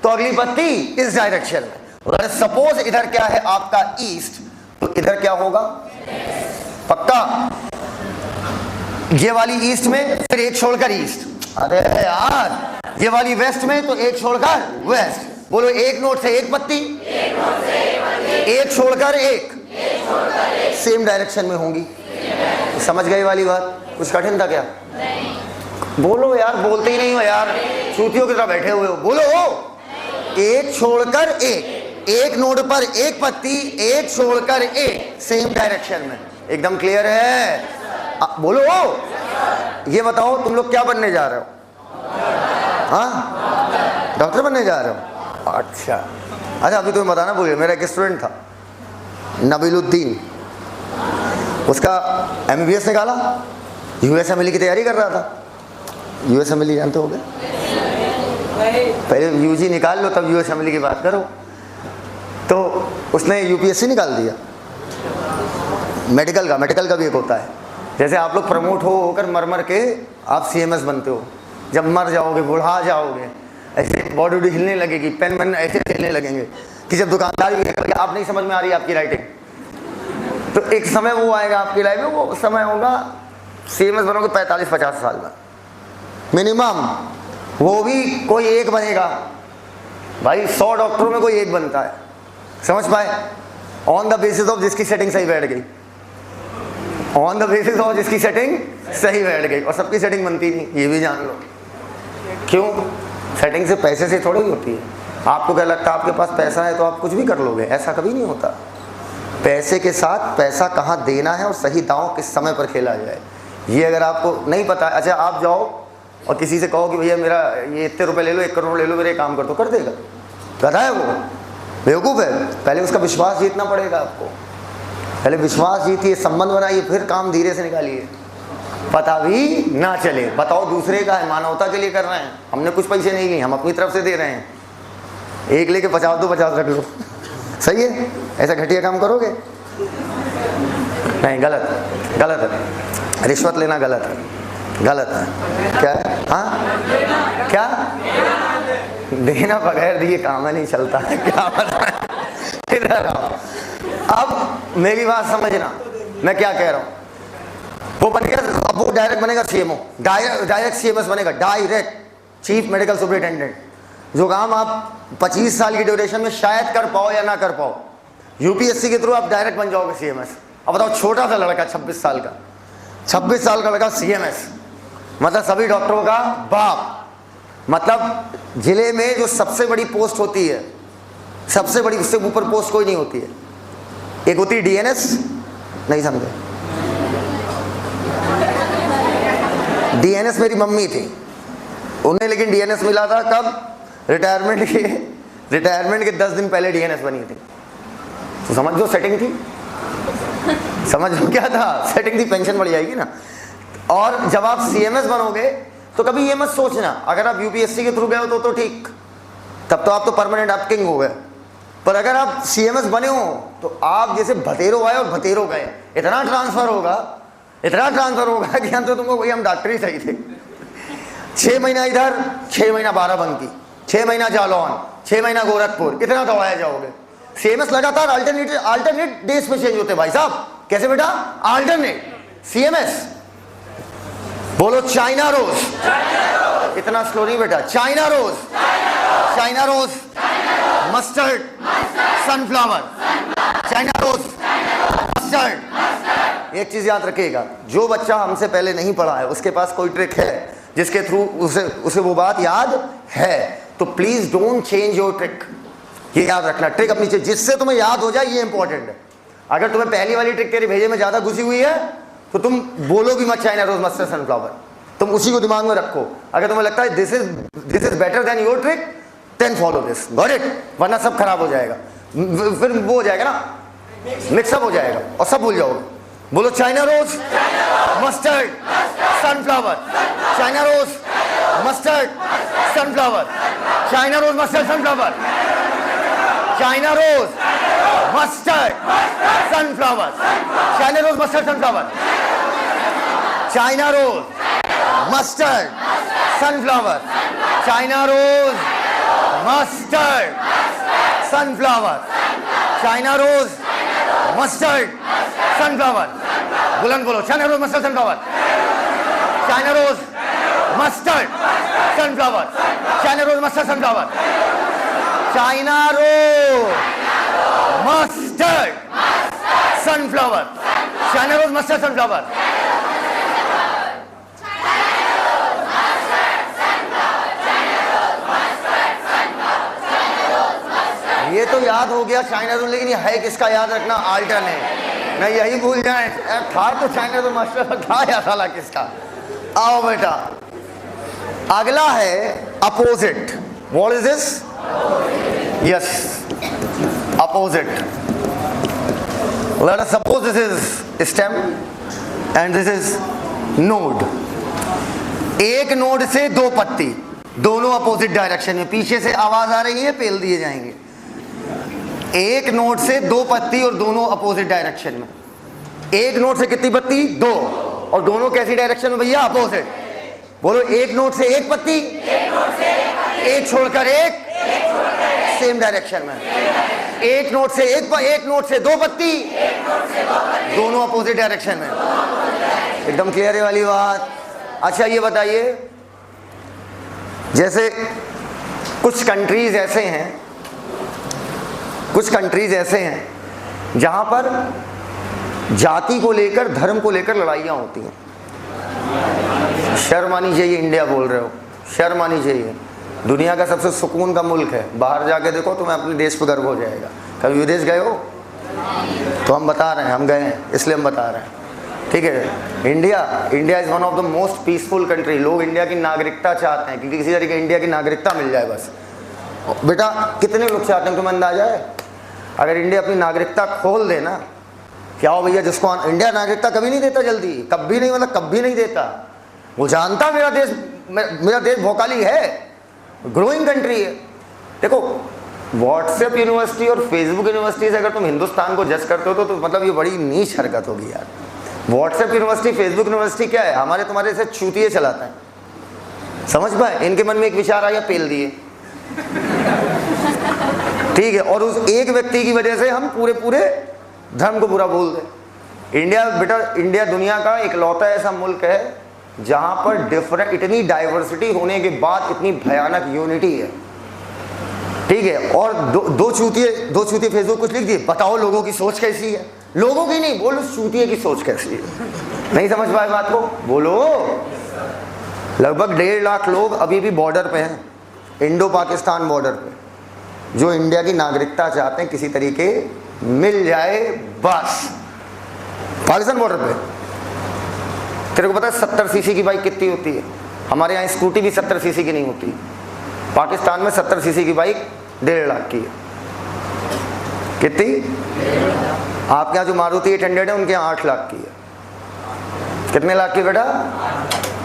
तो अगली पत्ती इस डायरेक्शन में। अगर सपोज इधर क्या है आपका ईस्ट, तो इधर क्या होगा? पक्का ये वाली ईस्ट में, फिर एक छोड़कर ईस्ट। अरे यार, ये वाली वेस्ट में, तो एक छोड़कर वेस्ट। बोलो एक नोड से एक पत्ती, एक छोड़कर एक, सेम डायरेक्शन में होंगी। समझ गए वाली बात? कुछ कठिन था क्या? बोलो यार, बोलते ही नहीं हो यार, चूतियों की तरह बैठे हुए हो। बोलो एक छोड़कर एक नोड पर एक पत्ती, एक छोड़कर एक, सेम डायरेक्शन में। एकदम क्लियर है? बोलो। ये बताओ तुम लोग क्या बनने जा रहे हो? हाँ, डॉक्टर बनने जा रहे हो? अच्छा अच्छा, अभी तुम्हें बताना भूलिए, मेरा एक स्टूडेंट था नबीलुद्दीन, उसका MBBS निकाला, USMLE की तैयारी कर रहा था। USMLE जानते होगे? पहले UG निकाल लो, तब USMLE की बात करो। तो उसने UPSC निकाल दिया, मेडिकल का भी एक होता है। जैसे आप लोग प्रमोट होकर मर के आप CMS बनते हो, जब मर जाओगे, बुढ़ा जाओगे, ऐसे बॉडी वॉडी हिलने लगेगी, पेन वैन ऐसे हिलने लगेंगे कि जब दुकानदार भी निकल गया, आप नहीं समझ में आ रही आपकी राइटिंग, तो एक समय वो आएगा आपकी लाइफ में, वो समय होगा CMS बनोगे 45-50 साल में मिनिमम। वो भी कोई एक बनेगा भाई, 100 डॉक्टरों में कोई एक बनता है। समझ पाए? ऑन द बेसिस ऑफ जिसकी सेटिंग सही बैठ गई, ऑन द बेसिस ऑफ जिसकी सेटिंग सही बैठ गई। और सबकी सेटिंग बनती नहीं, ये भी जान लो। क्यों? सेटिंग से पैसे से थोड़ी होती है। आपको क्या लगता है आपके पास पैसा है तो आप कुछ भी कर लोगे? ऐसा कभी नहीं होता। पैसे के साथ पैसा कहाँ देना है और सही दांव किस समय पर खेला जाए, ये अगर आपको नहीं पता। अच्छा, आप जाओ और किसी से कहो कि भैया मेरा ये इतने रुपए ले लो, 1 करोड़ ले लो, मेरे काम कर दो, कर देगा? पता है वो बेवकूफ़ है। पहले उसका विश्वास जीतना पड़ेगा आपको, पहले विश्वास जीतिए, संबंध बनाइए, फिर काम धीरे से निकालिए, पता भी ना चले। बताओ दूसरे का है, मानवता के लिए कर रहे हैं, हमने कुछ पैसे नहीं लिए, हम अपनी तरफ से दे रहे हैं। एक लेके 50 दो, 50 रख लो, सही है? ऐसा घटिया काम करोगे? नहीं, गलत है। रिश्वत लेना गलत है। क्या है? हाँ, क्या देना बगैर दिए काम नहीं चलता है, क्या बताएं? इधर आओ, अब मेरी बात समझना, मैं क्या कह रहा हूँ। वो बनेगा, अब वो डायरेक्ट बनेगा CMO, डायरेक्ट CMS बनेगा, डायरेक्ट चीफ मेडिकल सुपरिटेंडेंट। जो काम आप 25 साल की ड्यूरेशन में शायद कर पाओ या ना कर पाओ, UPSC के थ्रू आप डायरेक्ट बन जाओगे CMS। अब बताओ, छोटा सा लड़का 26 साल का लड़का CMS, मतलब सभी डॉक्टरों का बाप, मतलब जिले में जो सबसे बड़ी पोस्ट होती है, सबसे बड़ी, उससे ऊपर पोस्ट कोई नहीं होती है। एक होती डीएनएस, नहीं समझे? डीएनएस मेरी मम्मी थी, उन्हें लेकिन डीएनएस मिला था कब? रिटायरमेंट के 10 दिन पहले डीएनएस बनी थी। तो समझ लो सेटिंग थी, समझ लो क्या था, सेटिंग थी, पेंशन बढ़ जाएगी ना। और जब आप सीएमएस बनोगे तो कभी ये मत सोचना, अगर आप यूपीएससी के थ्रू गए हो तो ठीक, तब तो आप तो परमानेंट आप किंग हो गए। पर अगर आप सीएमएस बने हो तो आप जैसे भतेरो आए और भतेरो गए, इतना ट्रांसफर होगा कि हम तो तुमको वही हम डॉक्टरी सही थे। 6 महीना इधर, 6 महीना बाराबंकी, 6 महीना जालौन, 6 महीना गोरखपुर, इतना दौड़ाया जाओगे। सीएमएस लगातार अल्टरनेट डेज पे चेंज होते भाई साहब। कैसे बेटा? Alternate CMS. बोलो चाइना रोज। इतना स्लो नहीं बेटा, China rose, China rose, mustard, sunflower, China rose, mustard. एक चीज याद रखिएगा, जो बच्चा हमसे पहले नहीं पढ़ा है उसके पास कोई ट्रिक है जिसके थ्रू उसे वो बात याद है, तो please don't change your trick. ये याद रखना, ट्रिक अपनी चीज जिससे तुम्हें याद हो जाए, ये इंपॉर्टेंट है। अगर तुम्हें पहली वाली ट्रिक तेरे भेजे में ज्यादा घुसी हुई है तो तुम बोलो भी मत चाइना रोज, मस्टर्ड, सनफ्लावर, तुम उसी को दिमाग में रखो। अगर तुम्हें लगता है this is better than your trick, then follow this, got it, वरना सब खराब हो जाएगा, फिर वो हो जाएगा ना, मिक्सअप हो जाएगा और सब भूल जाओगे। बोलो China rose, mustard, sunflower, China rose, mustard, sunflower, China rose, mustard, sunflower, China rose, mustard, sunflower, China rose, mustard, sunflower, China rose, mustard, sunflower, China rose, mustard, sunflower, China rose, mustard, sunflower, बुलंद बोलो, China rose, mustard, sunflower, China rose, mustard, sunflower, China rose, mustard, sunflower, China rose, mustard, sunflower, China rose, mustard, sunflower. ये तो याद हो गया चाइना रोज, लेकिन ये है किसका याद रखना, अल्टरनेट, नहीं यही भूल जाए। था तो चाइना रोज, मस्टर्ड था या साला किसका? आओ बेटा, अगला है opposite. What is this? Yes, opposite. Late us suppose this is stem and this is node. एक नोड से 2 पत्ती, दोनों अपोजिट डायरेक्शन में। पीछे से आवाज आ रही है, पेल दिए जाएंगे। एक नोड से 2 पत्ती और दोनों अपोजिट डायरेक्शन में। एक नोड से कितनी पत्ती? 2, और दोनों कैसी डायरेक्शन में भैया? अपोजिट। बोलो, एक नोड से 1 पत्ती, एक छोड़कर एक, सेम डायरेक्शन में। एक नोड से एक नोड से 2 पत्ती, दोनों अपोजिट डायरेक्शन में। एकदम क्लियर है वाली बात। अच्छा ये बताइए, जैसे कुछ कंट्रीज ऐसे हैं जहां पर जाति को लेकर, धर्म को लेकर लड़ाइयां होती हैं। शर्म आनी चाहिए, इंडिया बोल रहे हो, शर्म आनी चाहिए। दुनिया का सबसे सुकून का मुल्क है, बाहर जाके देखो तुम्हें अपने देश पर गर्व हो जाएगा। कभी विदेश गए हो? तो हम बता रहे हैं, हम गए हैं इसलिए हम बता रहे हैं, ठीक है। India is one of the most peaceful country. लोग इंडिया की नागरिकता चाहते हैं क्योंकि किसी तरीके इंडिया की नागरिकता मिल जाए बस। बेटा कितने लोग चाहते हैं, तुम्हें अंदाजा है? अगर इंडिया अपनी नागरिकता खोल देना, क्या हो भैया, जिसको इंडिया नागरिकता कभी नहीं देता जल्दी, कभी नहीं, मतलब कभी नहीं देता। वो जानता मेरा देश भोकाली है, ग्रोइंग कंट्री है। देखो व्हाट्सएप यूनिवर्सिटी और फेसबुक यूनिवर्सिटी से अगर तुम हिंदुस्तान को जज करते हो तो मतलब ये बड़ी नीच हरकत होगी यार। व्हाट्सएप यूनिवर्सिटी, फेसबुक यूनिवर्सिटी क्या है? हमारे तुम्हारे से चूतिए चलाता है, समझ पाए? इनके मन में एक विचार आया, पेल दिए, ठीक है। और उस एक व्यक्ति की वजह से हम पूरे धर्म को बुरा बोल दें। इंडिया दुनिया का इकलौता ऐसा मुल्क है जहां पर इतनी डाइवर्सिटी होने के बाद इतनी भयानक यूनिटी है, ठीक है। और दो चूतिए फेसबुक कुछ लिख दिए, बताओ लोगों की सोच कैसी है। लोगों की नहीं, बोलो चूतिए की सोच कैसी है। नहीं समझ पाए बात को? बोलो। लगभग 1.5 लाख लोग अभी भी बॉर्डर पे हैं, इंडो पाकिस्तान बॉर्डर पे, जो इंडिया की नागरिकता चाहते हैं किसी तरीके मिल जाए बस। पाकिस्तान बॉर्डर पे तेरे को पता है 70 सीसी की बाइक कितनी होती है? हमारे यहाँ स्कूटी भी 70 सीसी की नहीं होती। पाकिस्तान में 70 सीसी की बाइक 1.5 लाख की है। कितनी? आपके यहाँ जो मारुति 800 है उनके यहाँ 8 लाख की है। कितने लाख की बेटा?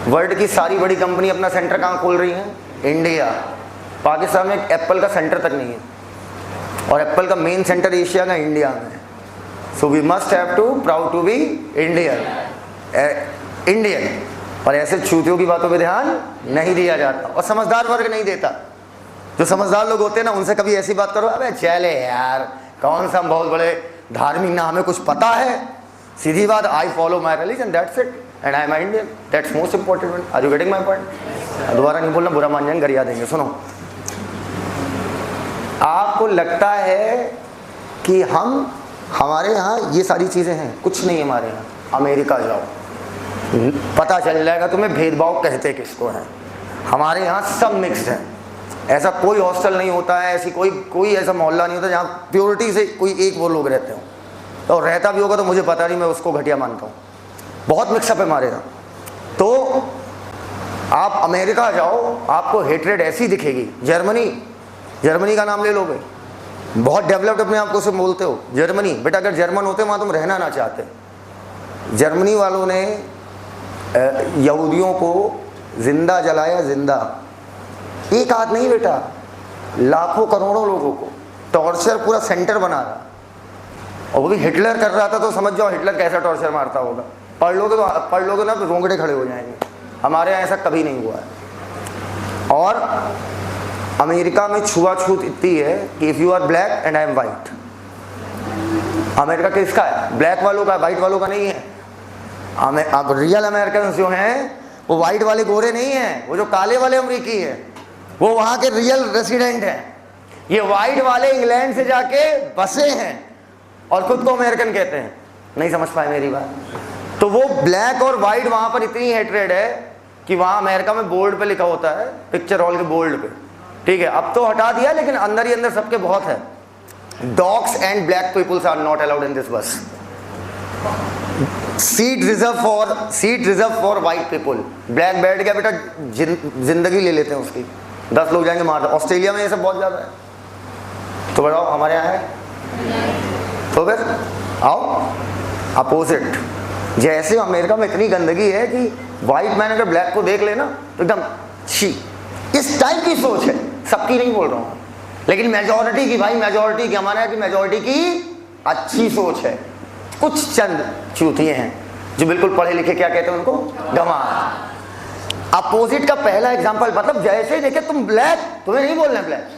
वर्ल्ड की सारी बड़ी कंपनी अपना सेंटर कहाँ खोल रही है? इंडिया। पाकिस्तान में एप्पल का सेंटर तक नहीं है, और एप्पल का मेन सेंटर एशिया का इंडिया में है। So we must have to proud to be Indian. और ऐसे छूतियों की बातों पे ध्यान नहीं दिया जाता, और समझदार वर्ग नहीं देता। जो समझदार लोग होते हैं ना, उनसे कभी ऐसी बात करो, अबे चले यार, कौन सा बहुत बड़े धार्मिक, ना हमें कुछ पता है। सीधी बात, I follow my religion, that's it, and I am Indian, that's most important. Are you getting my point? दोबारा नहीं बोलना, बुरा मान जाएंगे, गरिया देंगे। सुनो, आपको लगता है कि हमारे यहाँ ये सारी चीजें हैं? कुछ नहीं हमारे यहाँ। अमेरिका जाओ, पता चल जाएगा तुम्हें भेदभाव कहते किसको हैं। हमारे यहाँ सब मिक्स्ड है। ऐसा कोई हॉस्टल नहीं होता है, ऐसी कोई ऐसा मोहल्ला नहीं होता जहाँ प्योरिटी से कोई एक वो लोग रहते हो। तो रहता भी होगा तो मुझे पता नहीं, मैं उसको घटिया मानता हूँ। बहुत मिक्सअप है हमारे यहाँ। तो आप अमेरिका जाओ, आपको हेट्रेड ऐसी दिखेगी। जर्मनी का नाम ले लोगे, बहुत डेवलप्ड अपने आप को से बोलते हो जर्मनी। बेटा अगर जर्मन होते वहाँ तुम रहना ना चाहते। जर्मनी वालों ने यहूदियों को जिंदा जलाया, जिंदा। एक आध नहीं बेटा, लाखों करोड़ों लोगों को टॉर्चर पूरा सेंटर बना रहा। और वो भी हिटलर कर रहा था, तो समझ जाओ हिटलर कैसा टॉर्चर मारता होगा। पढ़ लोगे ना तो रोंगटे खड़े हो जाएंगे। हमारे यहाँ ऐसा कभी नहीं हुआ है। और अमेरिका में छुआछूत इतनी है कि if you are black and I am white, America किसका है? ब्लैक वालों का, वाइट वालों का नहीं है। अब रियल अमेरिकन जो हैं वो वाइट वाले गोरे नहीं हैं, वो जो काले वाले अमेरिकी हैं वो वहाँ के रियल रेसिडेंट हैं। ये वाइट वाले इंग्लैंड से जाके बसे हैं और खुद को अमेरिकन कहते हैं। नहीं समझ पाए मेरी बात? तो वो ब्लैक और वाइट वहाँ पर इतनी हेट्रेड है कि वहाँ अमेरिका में बोर्ड पे लिखा होता है, पिक्चर हॉल के बोर्ड पे, ठीक है, अब तो हटा दिया, लेकिन अंदर ही अंदर सबके बहुत है, dogs and black peoples are not allowed in this bus. Seat reserve for white people. Black बैठ गया बेटा, जिंदगी ले लेते हैं उसकी, 10 लोग जाएंगे मार। ऑस्ट्रेलिया में ये सब बहुत ज्यादा है। तो बताओ हमारे यहाँ है? तो फिर आओ अपोजिट। जैसे अमेरिका में इतनी गंदगी है कि वाइट मैन अगर ब्लैक को देख लेना तो एकदम छी। इस टाइप की सोच है, सबकी नहीं बोल रहा हूँ, लेकिन मेजॉरिटी की, भाई मेजॉरिटी की, हमारे यहाँ की मेजॉरिटी की अच्छी सोच है। कुछ चंद चूतिए हैं जो बिल्कुल पढ़े लिखे, क्या कहते हैं उनको, गंवार। अपोजिट का पहला एग्जांपल, मतलब जैसे ही देखे तुम ब्लैक, तुम्हें नहीं बोलना ब्लैक,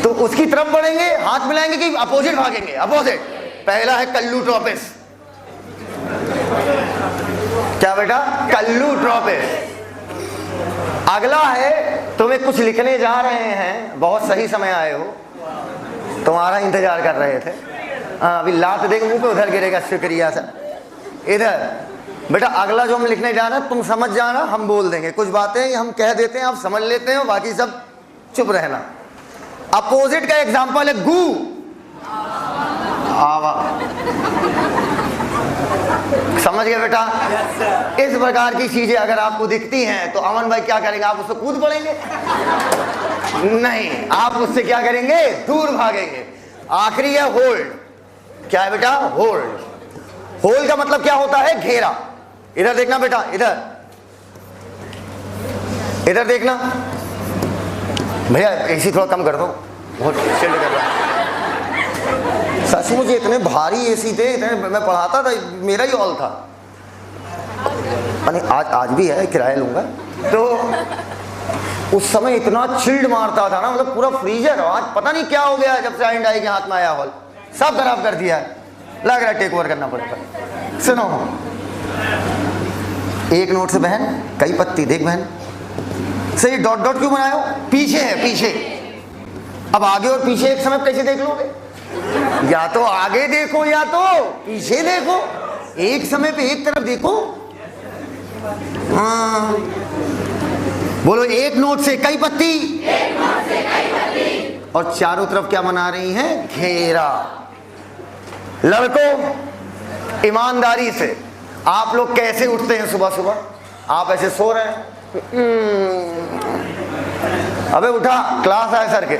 तो उसकी तरफ बढ़ेंगे, हाथ मिलाएंगे कि अपोजिट भागेंगे। अपोजिट पहला है कल्लू ट्रॉपिस। क्या बेटा? कल्लू ट्रॉपिस। अगला है, तुम्हें कुछ लिखने जा रहे हैं, बहुत सही समय आए हो, तुम्हारा इंतजार कर रहे थे। हाँ, अभी लात देंगे मुंह पे, उधर गिरेगा, शुक्रिया सर। इधर बेटा अगला जो हम लिखने जा रहे हैं, तुम समझ जाना, हम बोल देंगे कुछ बातें, हम कह देते हैं, आप समझ लेते हैं, बाकी सब चुप रहना। अपोजिट का एग्जांपल है गू, आवा। समझ गए बेटा? इस प्रकार की चीजें अगर आपको दिखती हैं तो अमन भाई क्या करेंगे? आप उससे कूद पड़ेंगे? नहीं, आप उससे क्या करेंगे? दूर भागेंगे। आखिरी है होल्ड। क्या है बेटा? होल्ड। होल्ड का मतलब क्या होता है? घेरा। इधर देखना बेटा, इधर देखना भैया, एसी थोड़ा कम कर दो, बहुत चिल्ड कर रहा है। सचमुच इतने भारी एसी थे, इतने, मैं पढ़ाता था, मेरा ही हॉल था। आज भी है, किराया लूंगा। तो उस समय इतना चिल्ड मारता था ना, मतलब पूरा फ्रीजर। आज पता नहीं क्या हो गया, जब से आई के हाथ में आया हॉल, सब खराब कर दिया है। लग रहा है टेक ओवर करना पड़ेगा। सुनो, एक नोट से बहन कई पत्ती। देख बहन, सही डॉट डॉट क्यों बनाया हो? पीछे है, पीछे। अब आगे और पीछे एक समय कैसे देख लोगे? या तो आगे देखो या तो पीछे देखो, एक समय पे एक तरफ देखो। हाँ बोलो, एक नोट से कई पत्ती, एक नोट से कई पत्ती। और चारों तरफ क्या बना रही हैं? घेरा। लड़कों, ईमानदारी से आप लोग कैसे उठते हैं सुबह सुबह? आप ऐसे सो रहे हैं, अबे उठा, क्लास है सर के।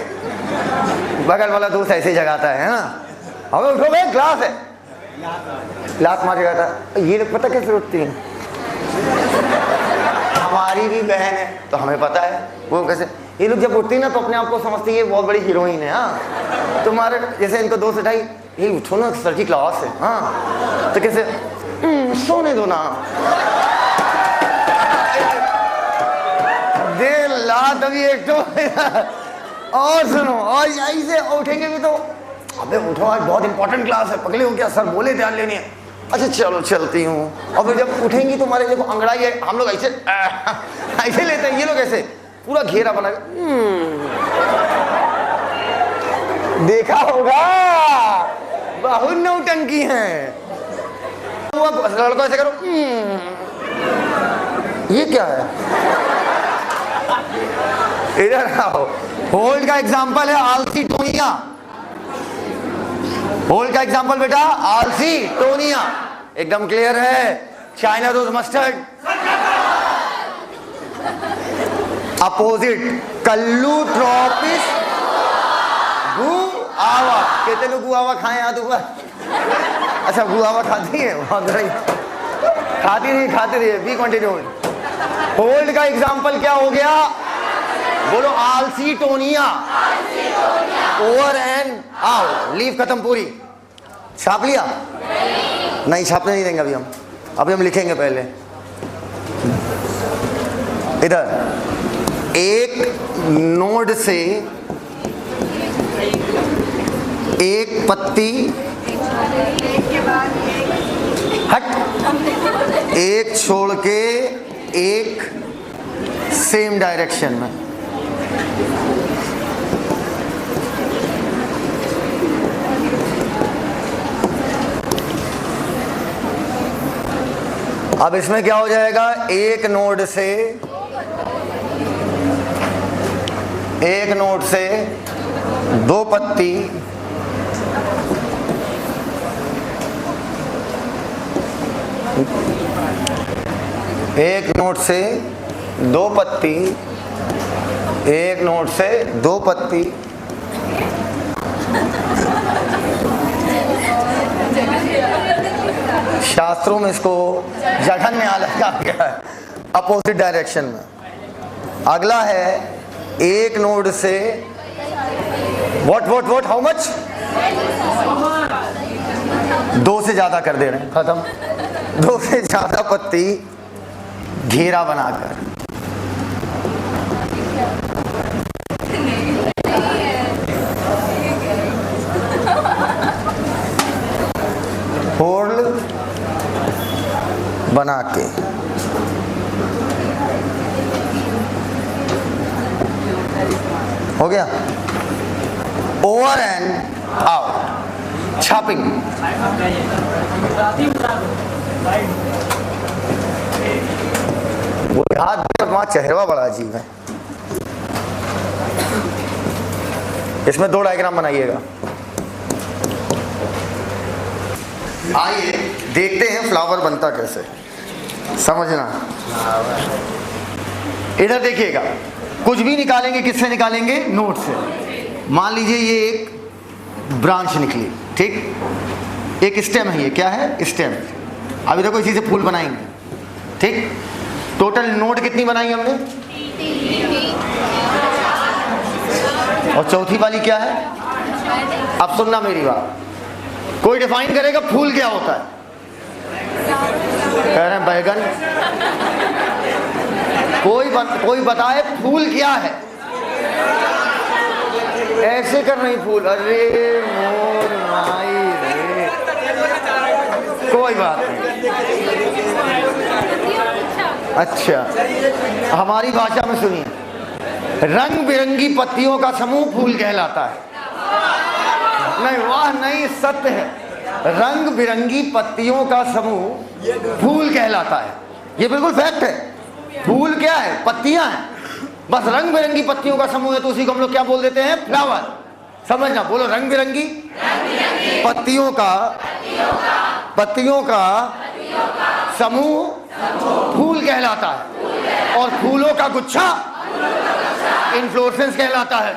बगल वाला दोस्त ऐसे ही जगाता है ना, अबे उठो भाई क्लास है, लात मार जगाता है। ये लोग पता कैसे उठती हैं? हमारी भी बहन है तो हमें पता है वो कैसे। ये लोग जब उठती ना तो अपने आप को समझती है बहुत बड़ी हीरोइन है। हाँ, तुम्हारे जैसे इनको दोस्त उठाई, ये उठो ना सर की क्लास है। हाँ, तो कैसे सोने दो ना, दे ला तभी एक तो और सुनो, और ऐसे उठेंगे भी तो अबे उठो आज बहुत इंपॉर्टेंट क्लास है, पगले हो क्या, सर बोले ध्यान लेनी है। अच्छा चलो चलती हूँ। और फिर जब उठेंगी तो हमारे देखो अंगड़ाई है, हम लोग ऐसे ऐसे लेते हैं, ये लोग ऐसे पूरा घेरा बना के देखा होगा, बहुत नौटंकी हैं। लड़कों ऐसे करो, ये क्या है? इधर आओ। होल्ड का एग्जांपल है आलसी टोनिया। होल्ड का एग्जांपल बेटा आलसी टोनिया, एकदम क्लियर है। China rose mustard. Opposite calotropis guava. कहते लोग गुआवा खाएं हाथ ऊपर। अच्छा गुआवा खाती है, बहुत बड़ी खाती रही है। Be continued. होल्ड का एग्जांपल क्या हो गया? बोलो आलसी Tonya. Over and out. Leave खत्म पूरी। छाप लिया? नहीं छापने नहीं देंगे अभी हम लिखेंगे पहले। इधर एक नोड से एक पत्ती हट, एक छोड़ के एक सेम डायरेक्शन में। अब इसमें क्या हो जाएगा? एक नोड से दो पत्ती एक नोड से दो पत्ती, एक नोड से दो पत्ती, शास्त्रों में इसको जघन्य आलस कहा गया है, अपोजिट डायरेक्शन में। अगला है एक नोड से व्हाट हाउ मच? दो से ज्यादा कर दे रहे हैं, खत्म। दो से ज्यादा पत्ती घेरा बनाकर। होल्ड बना के हो गया। Over and out. छापिंग। वो हाथ वहां चेहरा बड़ा अजीब है। इसमें दो डायग्राम बनाइएगा। आइए देखते हैं फ्लावर बनता कैसे, समझना। इधर देखिएगा, कुछ भी निकालेंगे किससे निकालेंगे? नोट से। मान लीजिए ये एक ब्रांच निकली, ठीक, एक स्टेम है। ये क्या है? स्टेम। अभी देखो इसी से फूल बनाएंगे, ठीक। टोटल नोट कितनी बनाई हमने? और चौथी वाली क्या है? अब सुनना मेरी बात। कोई डिफाइन करेगा फूल क्या होता है? कह रहे हैं बैगन। कोई बताए फूल क्या है? ऐसे कर रही फूल, अरे मोर माई रे, कोई बात नहीं। अच्छा हमारी भाषा में सुनिए, रंग बिरंगी पत्तियों का समूह फूल कहलाता है। नहीं वाह नहीं, सत्य है। रंग बिरंगी पत्तियों का समूह फूल कहलाता है। ये बिल्कुल फैक्ट है। फूल क्या है? पत्तियां हैं, बस रंग बिरंगी पत्तियों का समूह है, तो उसी को हम लोग क्या बोल देते हैं? फ्लावर। समझना, बोलो रंग बिरंगी पत्तियों का समूह फूल कहलाता है, और फूलों का गुच्छा इन्फ्लोरेसेंस कहलाता है।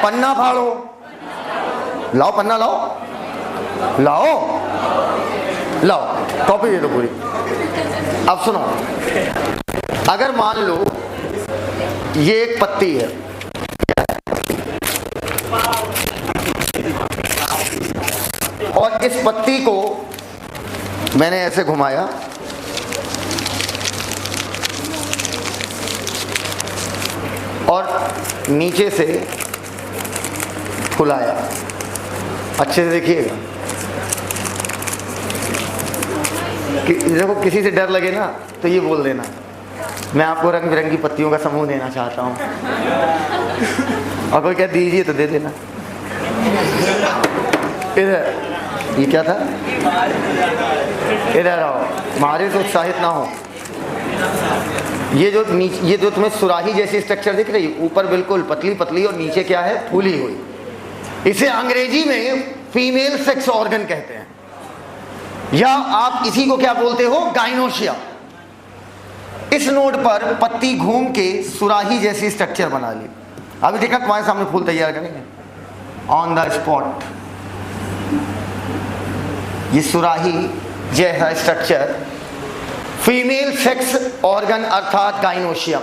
पन्ना फाड़ो, लाओ पन्ना, लाओ कॉपी दे दो पूरी। अब सुनो, अगर मान लो ये एक पत्ती है, और इस पत्ती को मैंने ऐसे घुमाया, और नीचे से फुलाया। अच्छे से देखिएगा कि देखो, किसी से डर लगे ना तो ये बोल देना, मैं आपको रंग बिरंगी पत्तियों का समूह देना चाहता हूँ। और कोई क्या दीजिए तो दे देना। इधर ये क्या था, इधर आओ, मारे से उत्साहित ना हो। ये जो तुम्हें सुराही जैसी स्ट्रक्चर दिख रही है, ऊपर बिल्कुल पतली पतली और नीचे क्या है, फूली हुई, इसे अंग्रेजी में फीमेल सेक्स ऑर्गन कहते हैं, या आप इसी को क्या बोलते हो, गाइनोशिया। इस नोड पर पत्ती घूम के सुराही जैसी स्ट्रक्चर बना ली। अभी देखा, तुम्हारे सामने फूल तैयार करेंगे ऑन द स्पॉट। ये सुराही जैसा स्ट्रक्चर फीमेल सेक्स ऑर्गन अर्थात गाइनोशियम।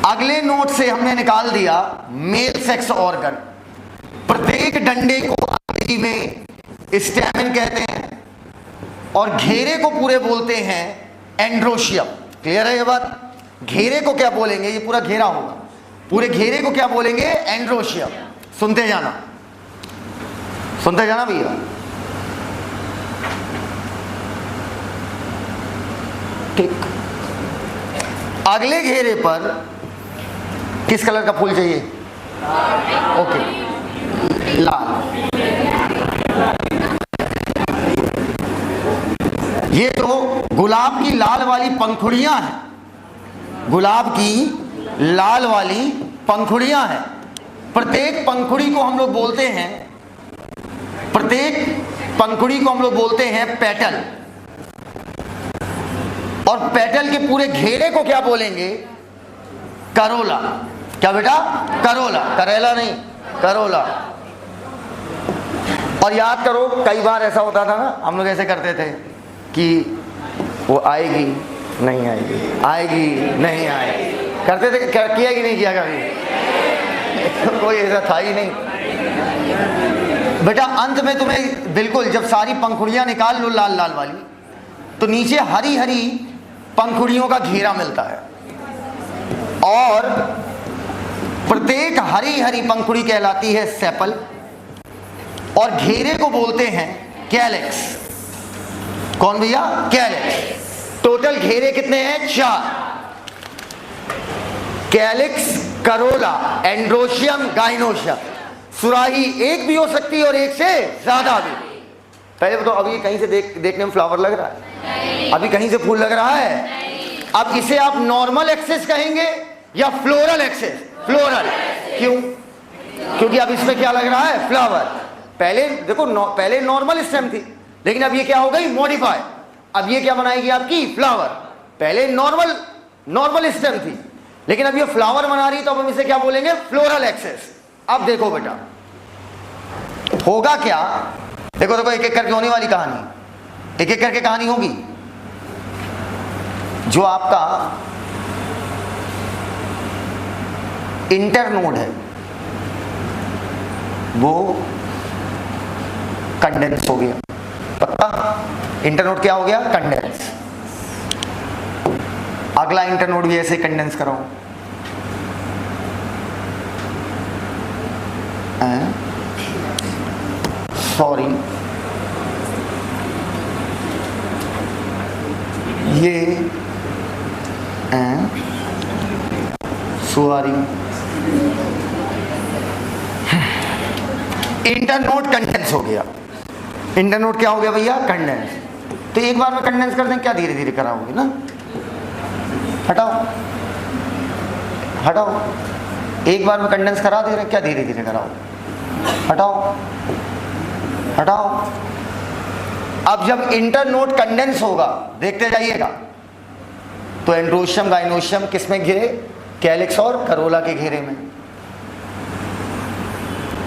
अगले नोट से हमने निकाल दिया मेल सेक्स ऑर्गन। प्रत्येक डंडे को अंग्रेजी में स्टैमेन कहते हैं, और घेरे को पूरे बोलते हैं एंड्रोशियम। क्लियर है ये बात? घेरे को क्या बोलेंगे, ये पूरा घेरा होगा, पूरे घेरे को क्या बोलेंगे, एंड्रोशियम। सुनते जाना भैया। ठीक, अगले घेरे पर किस कलर का फूल चाहिए? ओके, लाल। ये तो गुलाब की लाल वाली पंखुड़ियां हैं, गुलाब की लाल वाली पंखुड़ियां हैं। प्रत्येक पंखुड़ी को हम लोग बोलते हैं, पेटल, और पेटल के पूरे घेरे को क्या बोलेंगे, करोला। क्या बेटा? करोला, करेला नहीं, करोला। और याद करो, कई बार ऐसा होता था ना, हम लोग ऐसे करते थे कि वो आएगी नहीं आएगी, आएगी नहीं आएगी, करते थे। किया कि नहीं किया कभी? कोई ऐसा था ही नहीं बेटा। अंत में तुम्हें बिल्कुल जब सारी पंखुड़ियां निकाल लो लाल लाल वाली, तो नीचे हरी हरी पंखुड़ियों का घेरा मिलता है, और प्रत्येक हरी हरी पंखुड़ी कहलाती है सेपल, और घेरे को बोलते हैं कैलेक्स। कौन भैया? कैलेक्स। टोटल घेरे कितने हैं? 4। Calyx, Corolla, androecium, gynoecium. सुराही एक भी हो सकती है और एक से ज्यादा भी। पहले बताओ, अभी कहीं से देखने में फ्लावर लग रहा है? अभी कहीं से फूल लग रहा है? अब इसे आप नॉर्मल एक्सेस कहेंगे या फ्लोरल एक्सेस? फ्लोरल। क्यों? क्योंकि अब इसमें क्या लग रहा है? फ्लावर। पहले देखो, पहले नॉर्मल स्टेम थी, लेकिन अब ये क्या हो गई? मॉडिफाई। अब ये क्या बनाएगी? आपकी फ्लावर। पहले नॉर्मल स्टेम थी, लेकिन अब ये फ्लावर बना रही, तो अब हम इसे क्या बोलेंगे? Floral axis. अब देखो बेटा, होगा क्या? देखो देखो, एक एक करके होने वाली कहानी, एक एक करके कहानी होगी। जो आपका इंटरनोड है वो कंडेंस हो गया। पक्का? इंटरनोड क्या हो गया? कंडेंस। अगला इंटरनोड भी ऐसे कंडेंस कराओ। सॉरी, ये सॉरी, इंटरनोड कंडेंस हो गया। इंटरनोड क्या हो गया भैया? कंडेंस। तो एक बार में कंडेंस कर दें क्या? धीरे धीरे कराओगे ना। हटाओ हटाओ, एक बार में कंडेंस करा दे रहे, क्या धीरे धीरे कराओ? हटाओ हटाओ। अब जब इंटरनोड कंडेंस होगा, देखते जाइएगा, तो एंड्रोशियम गाइनोशियम किस में घिरे? कैलिक्स और करोला के घेरे में।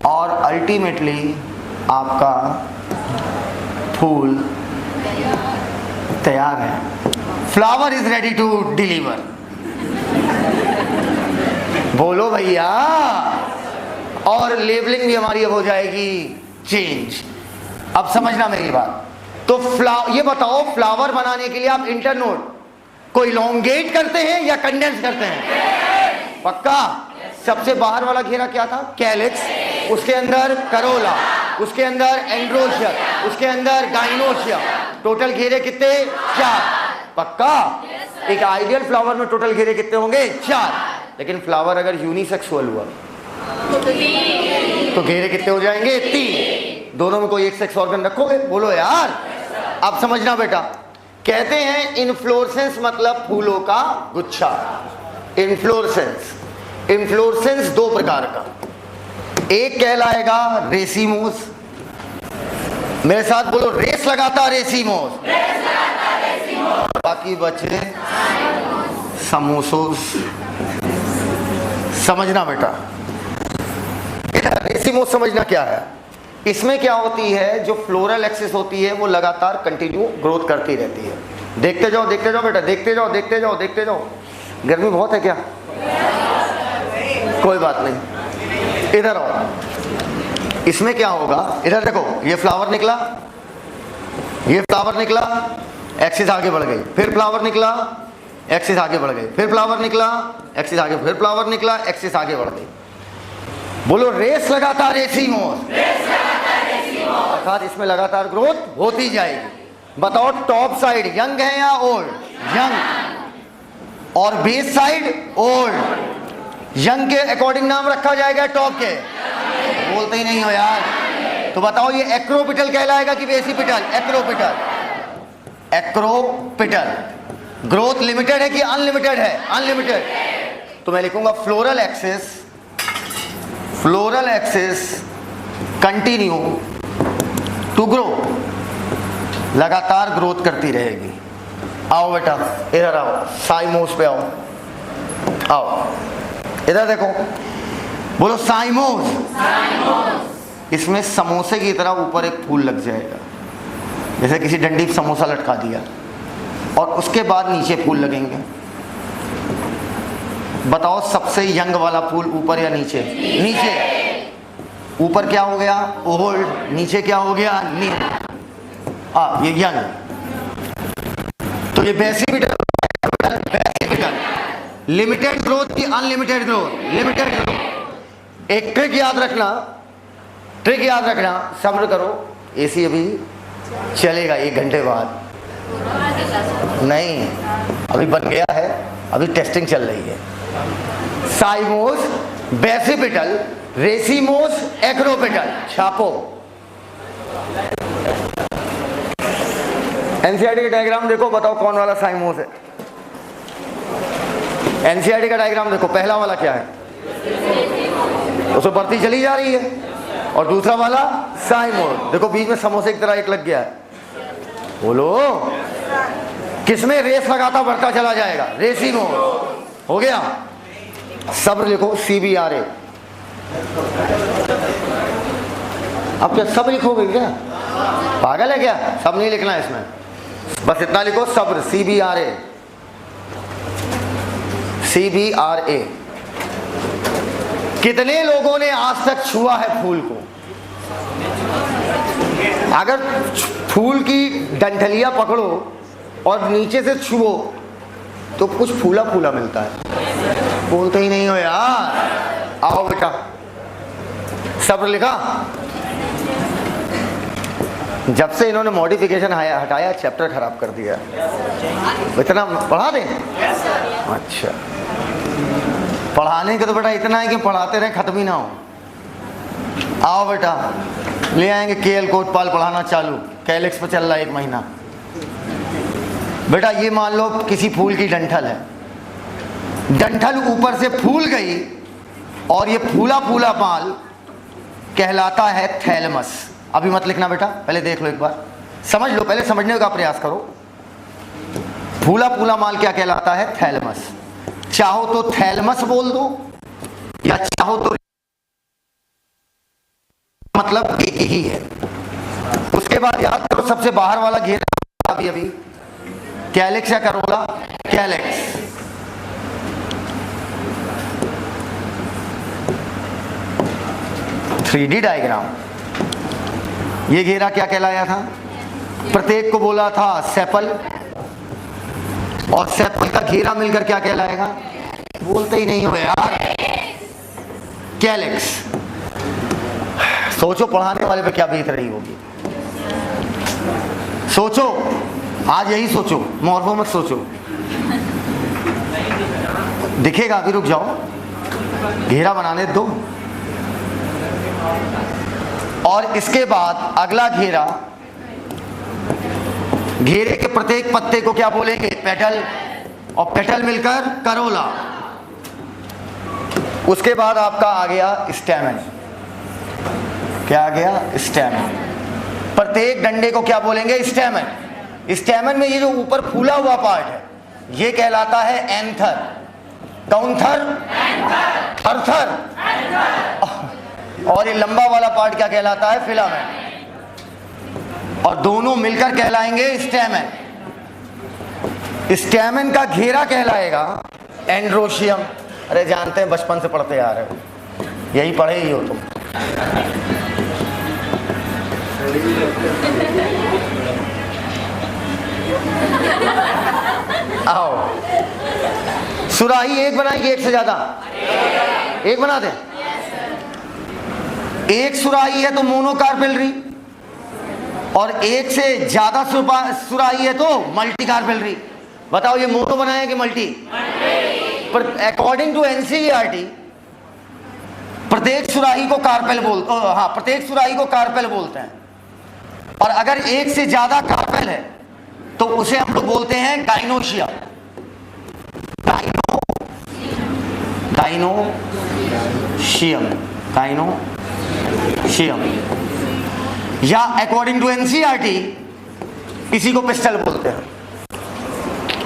और अल्टीमेटली आपका फूल तैयार है। Flower is ready to deliver. बोलो भैया। और लेबलिंग भी हमारी अब हो जाएगी चेंज। अब समझना मेरी बात। तो ये बताओ, फ्लावर बनाने के लिए आप इंटरनोड को इलोंगेट करते हैं या कंडेंस करते हैं? पक्का? सबसे बाहर वाला घेरा क्या था? कैलिक्स, उसके अंदर करोला, उसके अंदर एंड्रोशियम, उसके अंदर गाइनोशियम। टोटल घेरे कितने? 4। पक्का? एक आइडियल फ्लावर में टोटल घेरे कितने होंगे? 4। लेकिन फ्लावर अगर यूनिसेक्सुअल हुआ तो घेरे कितने हो जाएंगे? 3। दोनों में कोई एक सेक्स ऑर्गन रखोगे? बोलो यार। अब समझना बेटा, कहते हैं इन्फ्लोरेसेंस मतलब फूलों का गुच्छा। इन्फ्लोरेसेंस, इन्फ्लोरेसेंस 2 प्रकार का। एक कहलाएगा रेसिमोस। मेरे साथ बोलो, रेस लगाता रेसिमोस। बाकी बचे समोसोस। समझना बेटा, रेसिमोस समझना क्या है? इसमें क्या होती है, जो फ्लोरल एक्सिस होती है वो लगातार कंटिन्यू ग्रोथ करती रहती है। देखते जाओ बेटा, देखते जाओ। गर्मी बहुत है क्या? कोई बात नहीं, इधर आओ। इसमें क्या होगा, इधर देखो, ये फ्लावर निकला, एक्सिस आगे बढ़ गई, फिर फ्लावर निकला, एक्सिस आगे बढ़ गई, फिर फ्लावर निकला, एक्सिस आगे, फिर फ्लावर निकला, एक्सिस आगे बढ़ गई। बोलो, रेस लगातार रेसिमोस। अर्थात इसमें लगातार ग्रोथ होती जाएगी। बताओ, टॉप साइड यंग है या ओल्ड? यंग। और बेस साइड ओल्ड। यंग के अकॉर्डिंग नाम रखा जाएगा टॉप के? बोलते ही नहीं हो यार। तो बताओ, ये एक्रोपिटल कहलाएगा कि बेसिपिटल? एक्रोपिटल। ग्रोथ लिमिटेड है कि अनलिमिटेड है? अनलिमिटेड। तो मैं लिखूंगा floral axis continue to grow, लगातार ग्रोथ करती रहेगी। आओ बेटा, इधर आओ, साइमोस पे आओ, इधर देखो, बोलो साइमोस। इसमें समोसे की तरह ऊपर एक फूल लग जाएगा, जैसे किसी डंडी पे समोसा लटका दिया, और उसके बाद नीचे फूल लगेंगे। बताओ, सबसे यंग वाला फूल ऊपर या नीचे? नीचे। ऊपर क्या हो गया? ओल्ड। नीचे क्या हो गया? न्यू। ये यंग। तो ये बेसिपिटल। लिमिटेड ग्रोथ की अनलिमिटेड ग्रोथ? Limited growth. एक ट्रिक याद रखना, सब्र करो, एसी अभी चलेगा 1 घंटे बाद। नहीं, अभी बन गया है, अभी टेस्टिंग चल रही है। Cymose, basipetal, racemose, acropetal. छापो। एनसीईआरटी का डायग्राम देखो, बताओ कौन वाला साइमोस है? एनसीईआरटी का डायग्राम देखो, पहला वाला क्या है? उसमें बढ़ती चली जा रही है, और दूसरा वाला साइमोस। देखो बीच में समोसे की तरह एक लग गया है। बोलो, किसमें रेस लगाता बढ़ता चला जाएगा? रेसिमोस। हो गया। सब्र लिखो, CBRA। अब क्या सब लिखोगे क्या? पागल है क्या? सब नहीं लिखना है इसमें, बस इतना लिखो, सब्र। CBRA। कितने लोगों ने आज तक छुआ है फूल को? अगर फूल की डंठलियां पकड़ो और नीचे से छुओ तो कुछ फूला फूला मिलता है। बोलते ही नहीं हो यार। आओ बेटा, सब्र लिखा। जब से इन्होंने मॉडिफिकेशन हटाया, चैप्टर खराब कर दिया। इतना पढ़ा दें? अच्छा, पढ़ाने का तो बेटा इतना है कि पढ़ाते रहे, खत्म ही ना हो। आओ बेटा, ले आएंगे KL कोटपाल पढ़ाना चालू। कैलिक्स पे चल रहा है 1 महीना। बेटा ये मान लो किसी फूल की डंठल है, डंठल ऊपर से फूल गई और ये फूला फूला माल कहलाता है थैलेमस। अभी मत लिखना बेटा, पहले देख लो एक बार, समझ लो, पहले समझने का प्रयास करो। फूला फूला माल क्या कहलाता है? थैलेमस। चाहो तो थैलेमस बोल दो या चाहो तो, मतलब एक ही है। उसके बाद याद करो सबसे बाहर वाला घेरा अभी कैलिक्स या Corolla? Calyx. Three D diagram. ये घेरा क्या कहलाया था? प्रत्येक को बोला था सेपल, और सेपल का घेरा मिलकर क्या कहलाएगा? बोलते ही नहीं हो यार, कैलिक्स। सोचो पढ़ाने वाले पे क्या बीत रही होगी, सोचो, आज यही सोचो, मॉर्फो मत सोचो। दिखेगा, अभी रुक जाओ, घेरा बनाने दो। और इसके बाद अगला घेरा, घेरे के प्रत्येक पत्ते को क्या बोलेंगे? पेटल, और पेटल मिलकर करोला। उसके बाद आपका आ गया स्टैमेन। क्या आ गया? स्टैमेन। प्रत्येक डंडे को क्या बोलेंगे? स्टैमेन। स्टैमेन में ये जो ऊपर फूला हुआ पार्ट है ये कहलाता है एंथर। कौन थर? थर। और ये लंबा वाला पार्ट क्या कहलाता है? फिलामेंट। और दोनों मिलकर कहलाएंगे स्टैमेन। स्टैमेन का घेरा कहलाएगा एंड्रोशियम। अरे जानते हैं, बचपन से पढ़ते आ रहे हो, यही पढ़े ही हो तुम। आओ, सुराही एक बनाएंगे, एक से ज्यादा? एक बना दे। एक सुराही है तो मोनोकार्पेलरी, और एक से ज्यादा सुराही है तो मल्टी कार्पेलरी। बताओ ये मोनो बनाए कि मल्टी? पर अकॉर्डिंग टू एनसीईआरटी प्रत्येक सुराही को कार्पेल बोलते, हाँ, प्रत्येक सुराही को कार्पेल बोलते हैं। और अगर एक से ज्यादा कार्पेल है तो उसे हम लोग बोलते हैं गाइनोशियम। गाइनोशियम, या अकॉर्डिंग टू एनसीईआरटी इसी को पिस्टल बोलते हैं।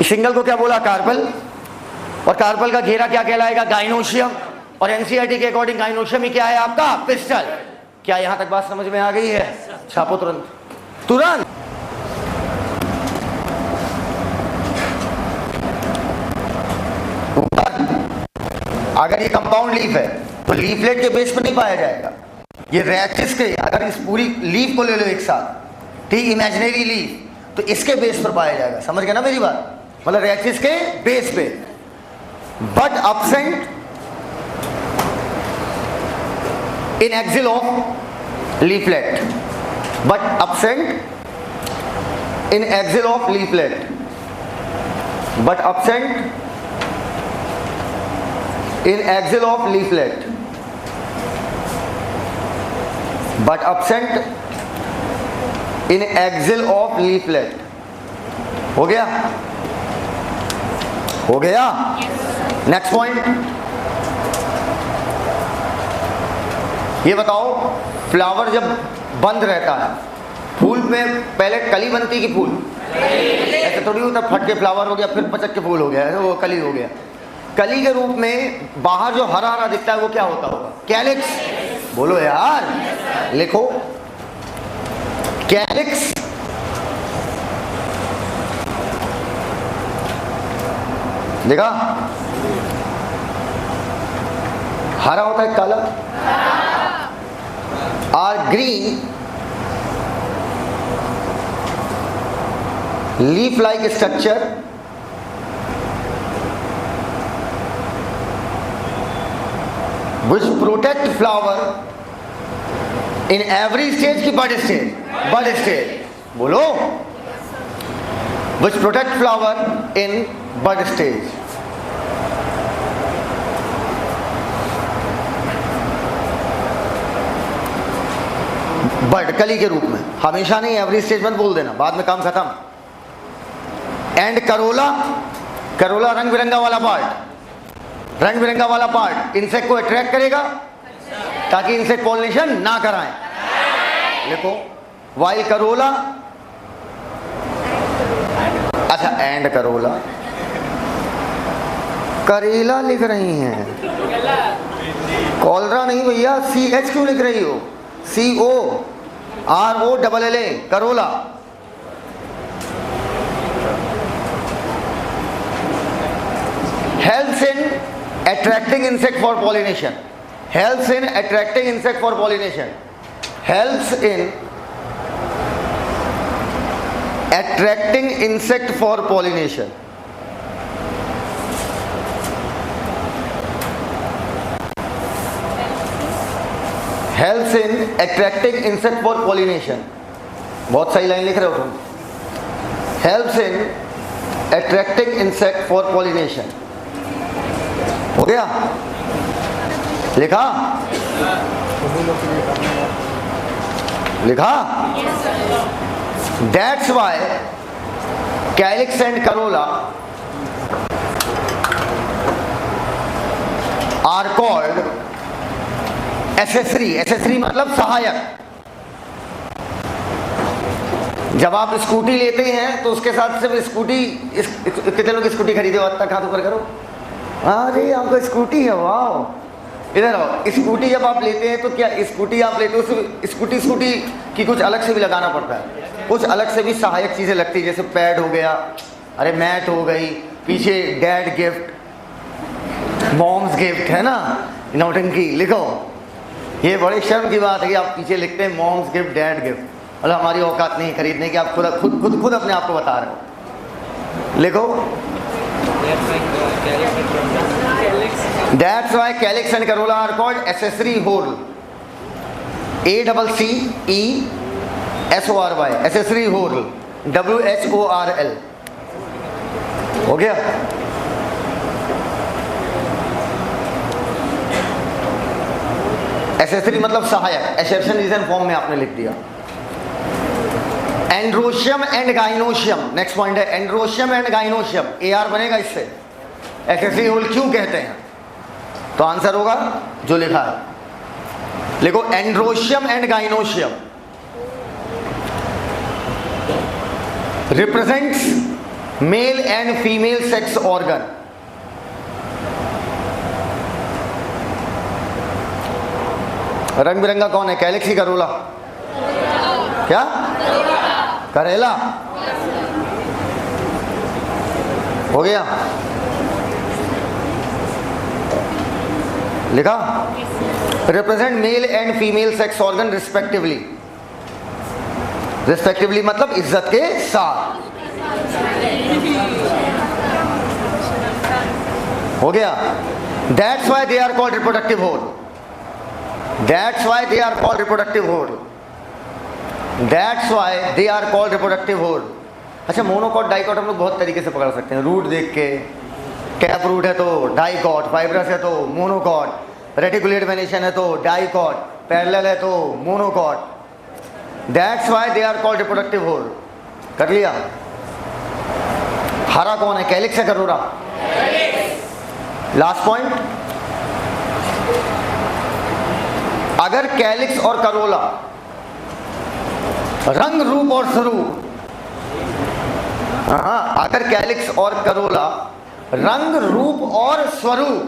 सिंगल को क्या बोला? कार्पेल। और कार्पेल का घेरा क्या कहलाएगा? गाइनोशियम। और एनसीईआरटी के अकॉर्डिंग गाइनोशियम ही क्या है आपका? पिस्टल। क्या यहां तक बात समझ में आ गई है? छापो तुरंत तुरंत। अगर ये कंपाउंड लीफ है तो लीफलेट के बेस पर नहीं पाया जाएगा। ये रैचिस के, अगर इस पूरी लीफ को ले लो एक साथ, ठीक, इमेजिनरी लीफ, तो इसके बेस पर पाया जाएगा। समझ गए ना मेरी बात? मतलब रैचिस के बेस पे। But absent in axil of leaflet, but absent in axil of leaflet, but absent in axil of leaflet, but absent in axil of leaflet। हो गया? हो गया? नेक्स्ट पॉइंट, ये बताओ, फ्लावर जब बंद रहता है, फूल पे पहले कली बनती कि फूल? ऐसे थोड़ी होता फट के फ्लावर हो गया फिर पचक के फूल हो गया, वो कली हो गया। कली के रूप में बाहर जो हरा हरा दिखता है वो क्या होता होगा? कैलिक्स। बोलो यार, लिखो कैलिक्स। देखा? हरा होता है, काला। Are green leaf like structure which protect flower in every stage की bud stage बोलो, which protect flower in bud stage। बड कली के रूप में, हमेशा नहीं, एवरी स्टेज मत बोल देना, बाद में काम खत्म। एंड करोला, करोला रंग बिरंगा वाला पार्ट, रंग बिरंगा वाला पार्ट इंसेक्ट को अट्रैक्ट करेगा ताकि इंसेक्ट पॉलिनेशन ना कराएं। देखो वाइल करोला, अच्छा एंड करोला, करेला लिख रही हैं, कॉलरा नहीं भैया, CH क्यों लिख रही हो? COROLLA, Corolla. Helps in attracting insect for pollination. Helps in attracting insect for pollination. Helps in attracting insect for pollination. Helps in attracting insect for pollination. बहुत सही लाइन लिख रहे हो तुम। Helps in attracting insect for pollination. हो गया? लिखा? लिखा? That's why calyx and corolla are called accessory. accessory मतलब सहायक। जब आप स्कूटी लेते हैं तो उसके साथ सिर्फ स्कूटी, कितने लोग स्कूटी खरीदे हो? तक हाथ ऊपर करो। अरे आपको स्कूटी है, वाह। इधर आओ। स्कूटी जब आप लेते हैं तो क्या स्कूटी आप लेते हो सिर्फ स्कूटी की कुछ अलग से भी लगाना पड़ता है, कुछ अलग से भी सहायक चीज़ें लगती है, जैसे पैड हो गया, अरे मैट हो गई, पीछे डैड गिफ्ट, मॉम्स गिफ्ट, है ना, नौटंकी लिखो। ये बड़े शर्म की बात है कि आप पीछे लिखते हैं मॉम्स गिफ्ट, डैड गिफ्ट, मतलब हमारी औकात नहीं खरीदने की, आप खुद अपने आप को बता रहे हो। लिखो That's why calyx and corolla are called accessory whorl. ACCESSORY, accessory whorl, WHORL. हो गया? एक्सेसरी मतलब सहायक, एक्सेप्शन रीजन फॉर्म में आपने लिख दिया। Androecium and gynoecium, next point है एंड्रोशियम एंड गाइनोशियम। AR बनेगा इससे। एक्सेसरी होल क्यों कहते हैं? तो आंसर होगा जो लिखा है, लिखो androecium and gynoecium represents mail and female sex organ. रंग बिरंगा कौन है? कैलिक्स की करोला? क्या? करेला? हो गया? लिखा? Represent male and female sex organ respectively. Respectively मतलब इज्जत के साथ। हो गया? That's why they are called reproductive whorl. That's why they are called reproductive whorl. That's why they are called reproductive whorl. अच्छा, मोनोकॉट डाइकॉट हम लोग बहुत तरीके से पकड़ सकते हैं, रूट देख के। कैप रूट है तो डाइकॉट, फाइब्रस है तो मोनोकॉट, रेटिकुलेट वेनेशन है तो डाइकॉट, पैरेलल है तो monocot. That's why they are called reproductive whorl. कर लिया? हरा कौन है? कैलिक्स है करोला? लास्ट पॉइंट, अगर कैलिक्स और करोला रंग रूप और स्वरूप, अगर कैलिक्स और करोला रंग रूप और स्वरूप,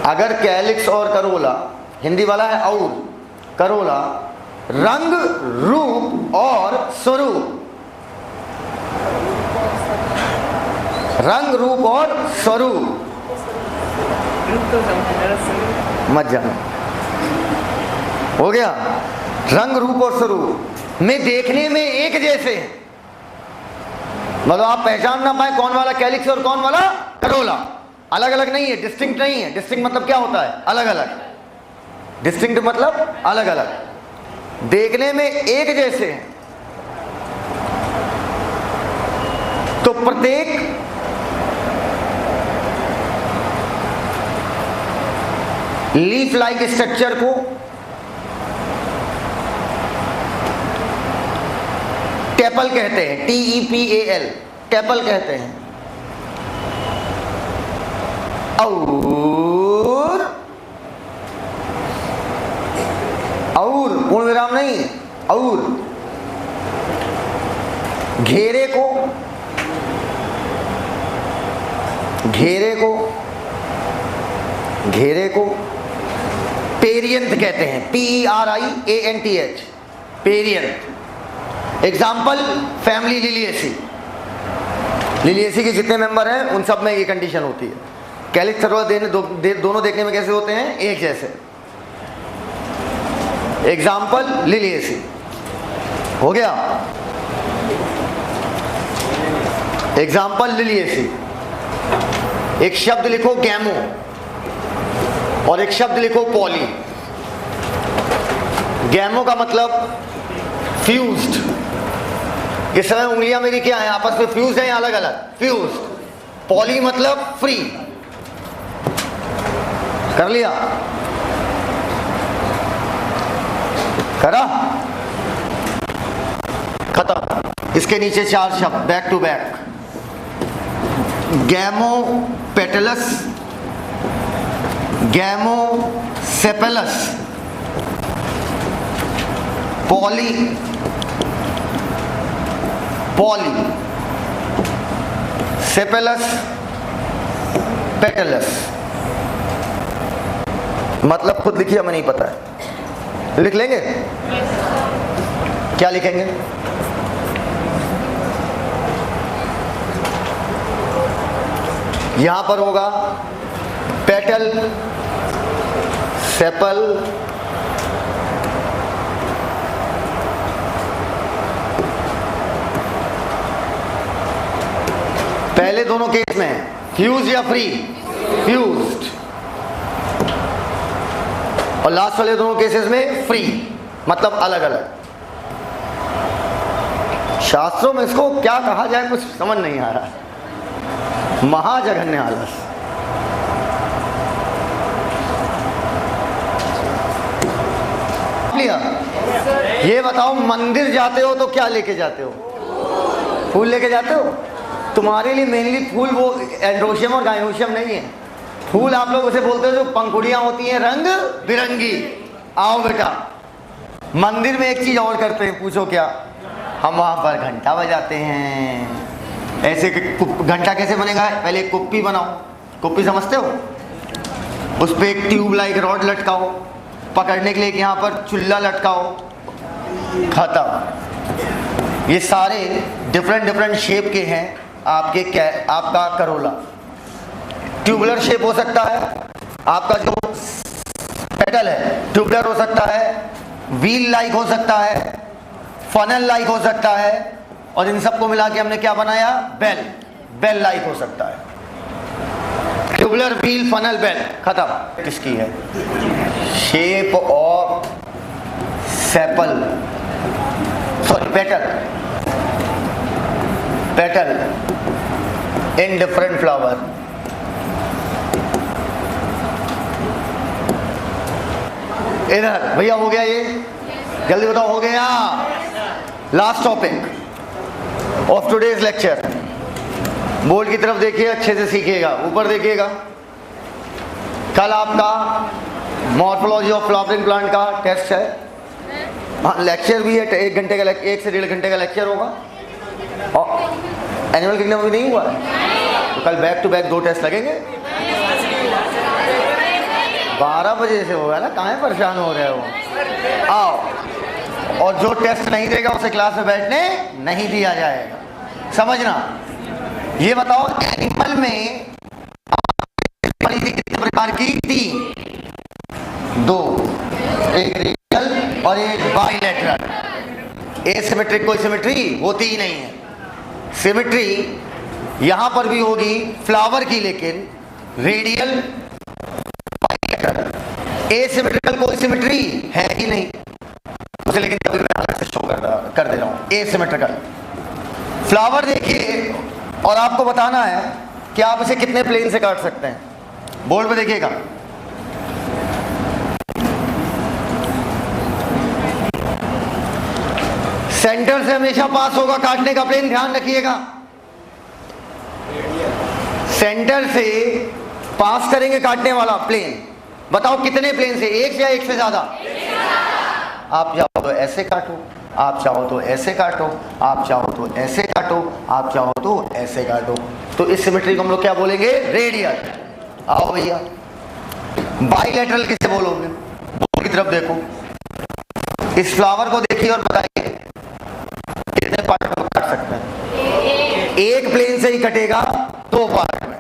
अगर कैलिक्स और करोला, हिंदी वाला है और, करोला रंग रूप और स्वरूप, रंग रूप और स्वरूप, मत जाना। हो गया? रंग रूप और स्वरूप में देखने में एक जैसे, मतलब आप पहचान ना पाए कौन वाला कैलिक्स और कौन वाला करोला। अलग अलग नहीं है, डिस्टिंक्ट नहीं है। डिस्टिंक्ट मतलब क्या होता है? अलग अलग। डिस्टिंक्ट मतलब अलग अलग, देखने में एक जैसे। तो प्रत्येक लीफ लाइक स्ट्रक्चर को टेपल कहते हैं, TEPAL, टेपल कहते हैं। और पूर्ण विराम नहीं, और घेरे को, घेरे को, घेरे को पेरियंथ कहते हैं, PERIANTH, perianth. Example family Liliaceae. Liliaceae के जितने मेंबर हैं उन सब में ये कंडीशन होती है। कैलिक्स सर्वर दोनों देखने में कैसे होते हैं? एक जैसे। एग्जाम्पल लिलिएसी हो गया। Example Liliaceae. एक शब्द लिखो गैमो और एक शब्द लिखो पॉली। गैमो का मतलब फ्यूज्ड। इस समय उंगलियां मेरी क्या है? आपस में फ्यूज है या अलग अलग? फ्यूज्ड। पॉली मतलब फ्री। कर लिया? करा? खत्म। इसके नीचे 4 शब्द back to back. Gamopetalous, gamosepalous, poly, poly, sepalous, petalous. मतलब खुद लिखिए, हमें नहीं पता है। लिख लेंगे? क्या लिखेंगे? यहां पर होगा पेटल, सेपल, पहले दोनों केस में फ्यूज या फ्री? फ्यूज्ड। और लास्ट वाले दोनों केसेस में फ्री, मतलब अलग अलग। शास्त्रों में इसको क्या कहा जाए कुछ समझ नहीं आ रहा। महाजघन्य आलस। ये बताओ, मंदिर जाते हो तो क्या लेके जाते हो? फूल लेके जाते हो? तुम्हारे लिए मेनली फूल वो एंड्रोशियम और गाइनोशियम नहीं है। फूल आप लोग उसे बोलते हो जो पंखुड़ियां होती हैं रंग बिरंगी। आओ बेटा, मंदिर में एक चीज और करते हैं, पूछो क्या? हम वहां पर घंटा बजाते हैं। ऐसे घंटा कैसे बनेगा? पहले एक कुप्पी बनाओ। कुप्पी समझते हो? उस पर एक ट्यूब लाइक रॉड लटकाओ, पकड़ने के लिए यहाँ पर चुल्ला लटकाओ, खत्म। ये सारे डिफरेंट डिफरेंट शेप के हैं। आपका करोला ट्यूबुलर शेप हो सकता है, आपका जो पेडल है ट्यूबुलर हो सकता है, व्हील लाइक हो सकता है, फनल लाइक हो सकता है, और इन सबको मिला के हमने क्या बनाया? बेल। बेल लाइक हो सकता है। ट्यूबुलर, व्हील, फनल, बेल, खत्म। किसकी है? Shape of sepal, sorry petal, petal in different flower. इधर भैया हो गया ये? जल्दी बताओ, हो गया? Last topic of today's lecture. Board की तरफ देखिए, अच्छे से सीखिएगा, ऊपर देखिएगा। कल आपका मॉर्फोलॉजी ऑफ फ्लावरिंग प्लांट का टेस्ट है। हाँ, लेक्चर भी है, 1 घंटे का, 1 से 1.5 घंटे का लेक्चर होगा। और एनुअल किंगडम भी नहीं हुआ है तो कल बैक टू बैक 2 टेस्ट लगेंगे। 12 बजे से होगा ना, कहाँ परेशान हो रहे हो? आओ। और जो टेस्ट नहीं देगा उसे क्लास में बैठने नहीं दिया जाएगा, समझना। ये बताओ, एनिमल में कितने प्रकार की? 3, 2, एक रेडियल और एक बाइलेटरल। एसिमेट्रिक कोई सिमेट्री होती ही नहीं है। सिमेट्री यहां पर भी होगी फ्लावर की, लेकिन रेडियल, बाइलेटरल। एसिमेट्रिकल कोई सिमेट्री है ही नहीं उसे, लेकिन कभी मैं अलग से शो कर दे रहा हूं। एसिमेट्रिकल फ्लावर देखिए, और आपको बताना है कि आप इसे कितने प्लेन से काट सकते हैं। बोर्ड पे देखिएगा, सेंटर से हमेशा पास होगा काटने का प्लेन, ध्यान रखिएगा। सेंटर से पास करेंगे काटने वाला प्लेन। बताओ कितने प्लेन से, एक से या एक से ज्यादा? आप चाहो तो ऐसे काटो, आप चाहो तो ऐसे काटो, आप चाहो तो ऐसे काटो, आप चाहो तो ऐसे काटो। तो इस सिमेट्री को हम लोग क्या बोलेंगे? रेडियल। आओ भैया, बाइलेटरल किसे बोलोगे? बोल की तरफ देखो, इस फ्लावर को देखिए और बताइए कितने पार्ट में काट सकते हैं? एक प्लेन से ही कटेगा, दो पार्ट में,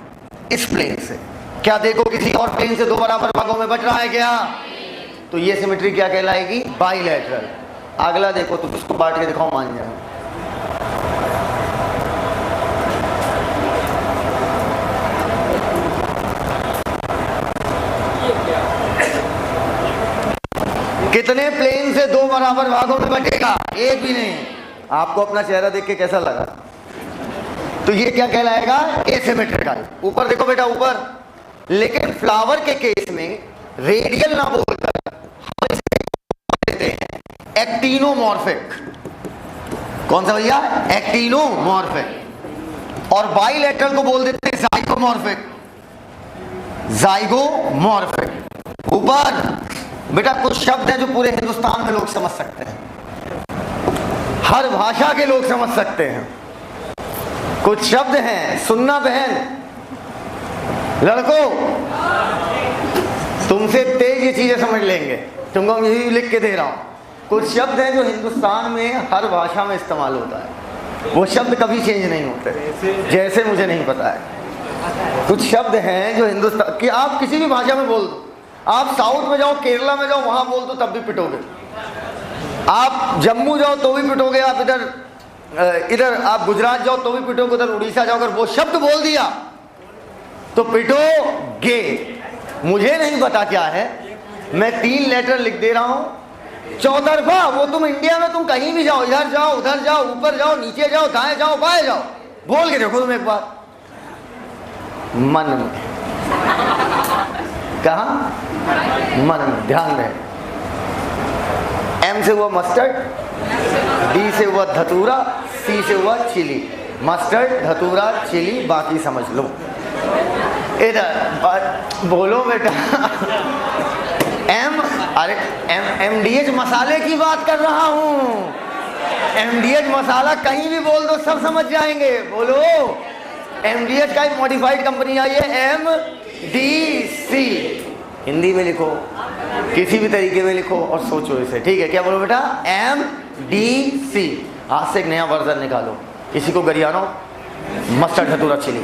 इस प्लेन से। क्या देखो किसी और प्लेन से दो बराबर भागों में बट रहा है क्या? तो ये सिमेट्री क्या कहलाएगी? बाइलेटरल। अगला देखो, तो उसको बांट के दिखाओ, मान जाए। कितने प्लेन से दो बराबर भागों में बटेगा? एक भी नहीं। आपको अपना चेहरा देख के कैसा लगा? तो ये क्या कहलाएगा? एसिमेट्रिकल। ऊपर देखो बेटा, ऊपर। लेकिन फ्लावर के केस में रेडियल ना बोलकर हम इसे देते हैं एक्टिनोमॉर्फिक। कौन सा भैया? एक्टिनोमॉर्फिक। और बाइलेटरल को बोल देते हैं जाइगोमॉर्फिक। जाइगोमॉर्फिक। ऊपर बेटा कुछ शब्द हैं जो पूरे हिंदुस्तान में लोग समझ सकते हैं, हर भाषा के लोग समझ सकते हैं। कुछ शब्द हैं, सुनना बहन, लड़कों तुमसे तेज ये चीजें समझ लेंगे, तुमको मैं यही लिख के दे रहा हूं। कुछ शब्द हैं जो हिंदुस्तान में हर भाषा में इस्तेमाल होता है, वो शब्द कभी चेंज नहीं होते, जैसे मुझे नहीं पता है। कुछ शब्द हैं जो हिंदुस्तान कि आप किसी भी भाषा में बोल दो, आप साउथ में जाओ, केरला में जाओ, वहां बोल दो तब भी पिटोगे। आप जम्मू जाओ तो भी पिटोगे, आप इधर आप गुजरात जाओ तो भी पिटोगे, उधर उड़ीसा जाओ, अगर वो शब्द बोल दिया तो पिटोगे। मुझे नहीं पता क्या है, मैं 3 लेटर लिख दे रहा हूं, चौतरफा। वो तुम इंडिया में तुम कहीं भी जाओ, इधर जाओ, उधर जाओ, ऊपर जाओ, नीचे जाओ, दाएं जाओ, बाएं जाओ, बोल के देखो तुम एक बार। मन में, कहा? मन में, ध्यान रहे। एम से हुआ मस्टर्ड, डी से हुआ धतूरा, सी से हुआ चिली। मस्टर्ड, धतूरा, चिली, बाकी समझ लो। इधर बोलो बेटा। अरे MDH मसाले की बात कर रहा हूं। MDH मसाला कहीं भी बोल दो, सब समझ जाएंगे। बोलो, MDH का एक मॉडिफाइड कंपनी आई है, MDC। हिंदी में लिखो, किसी भी तरीके में लिखो और सोचो इसे, ठीक है? क्या बोलो बेटा? MDC। आज से एक नया वर्जन निकालो, किसी को गरियानो, मस्टर्ड, धतूरा, चिली।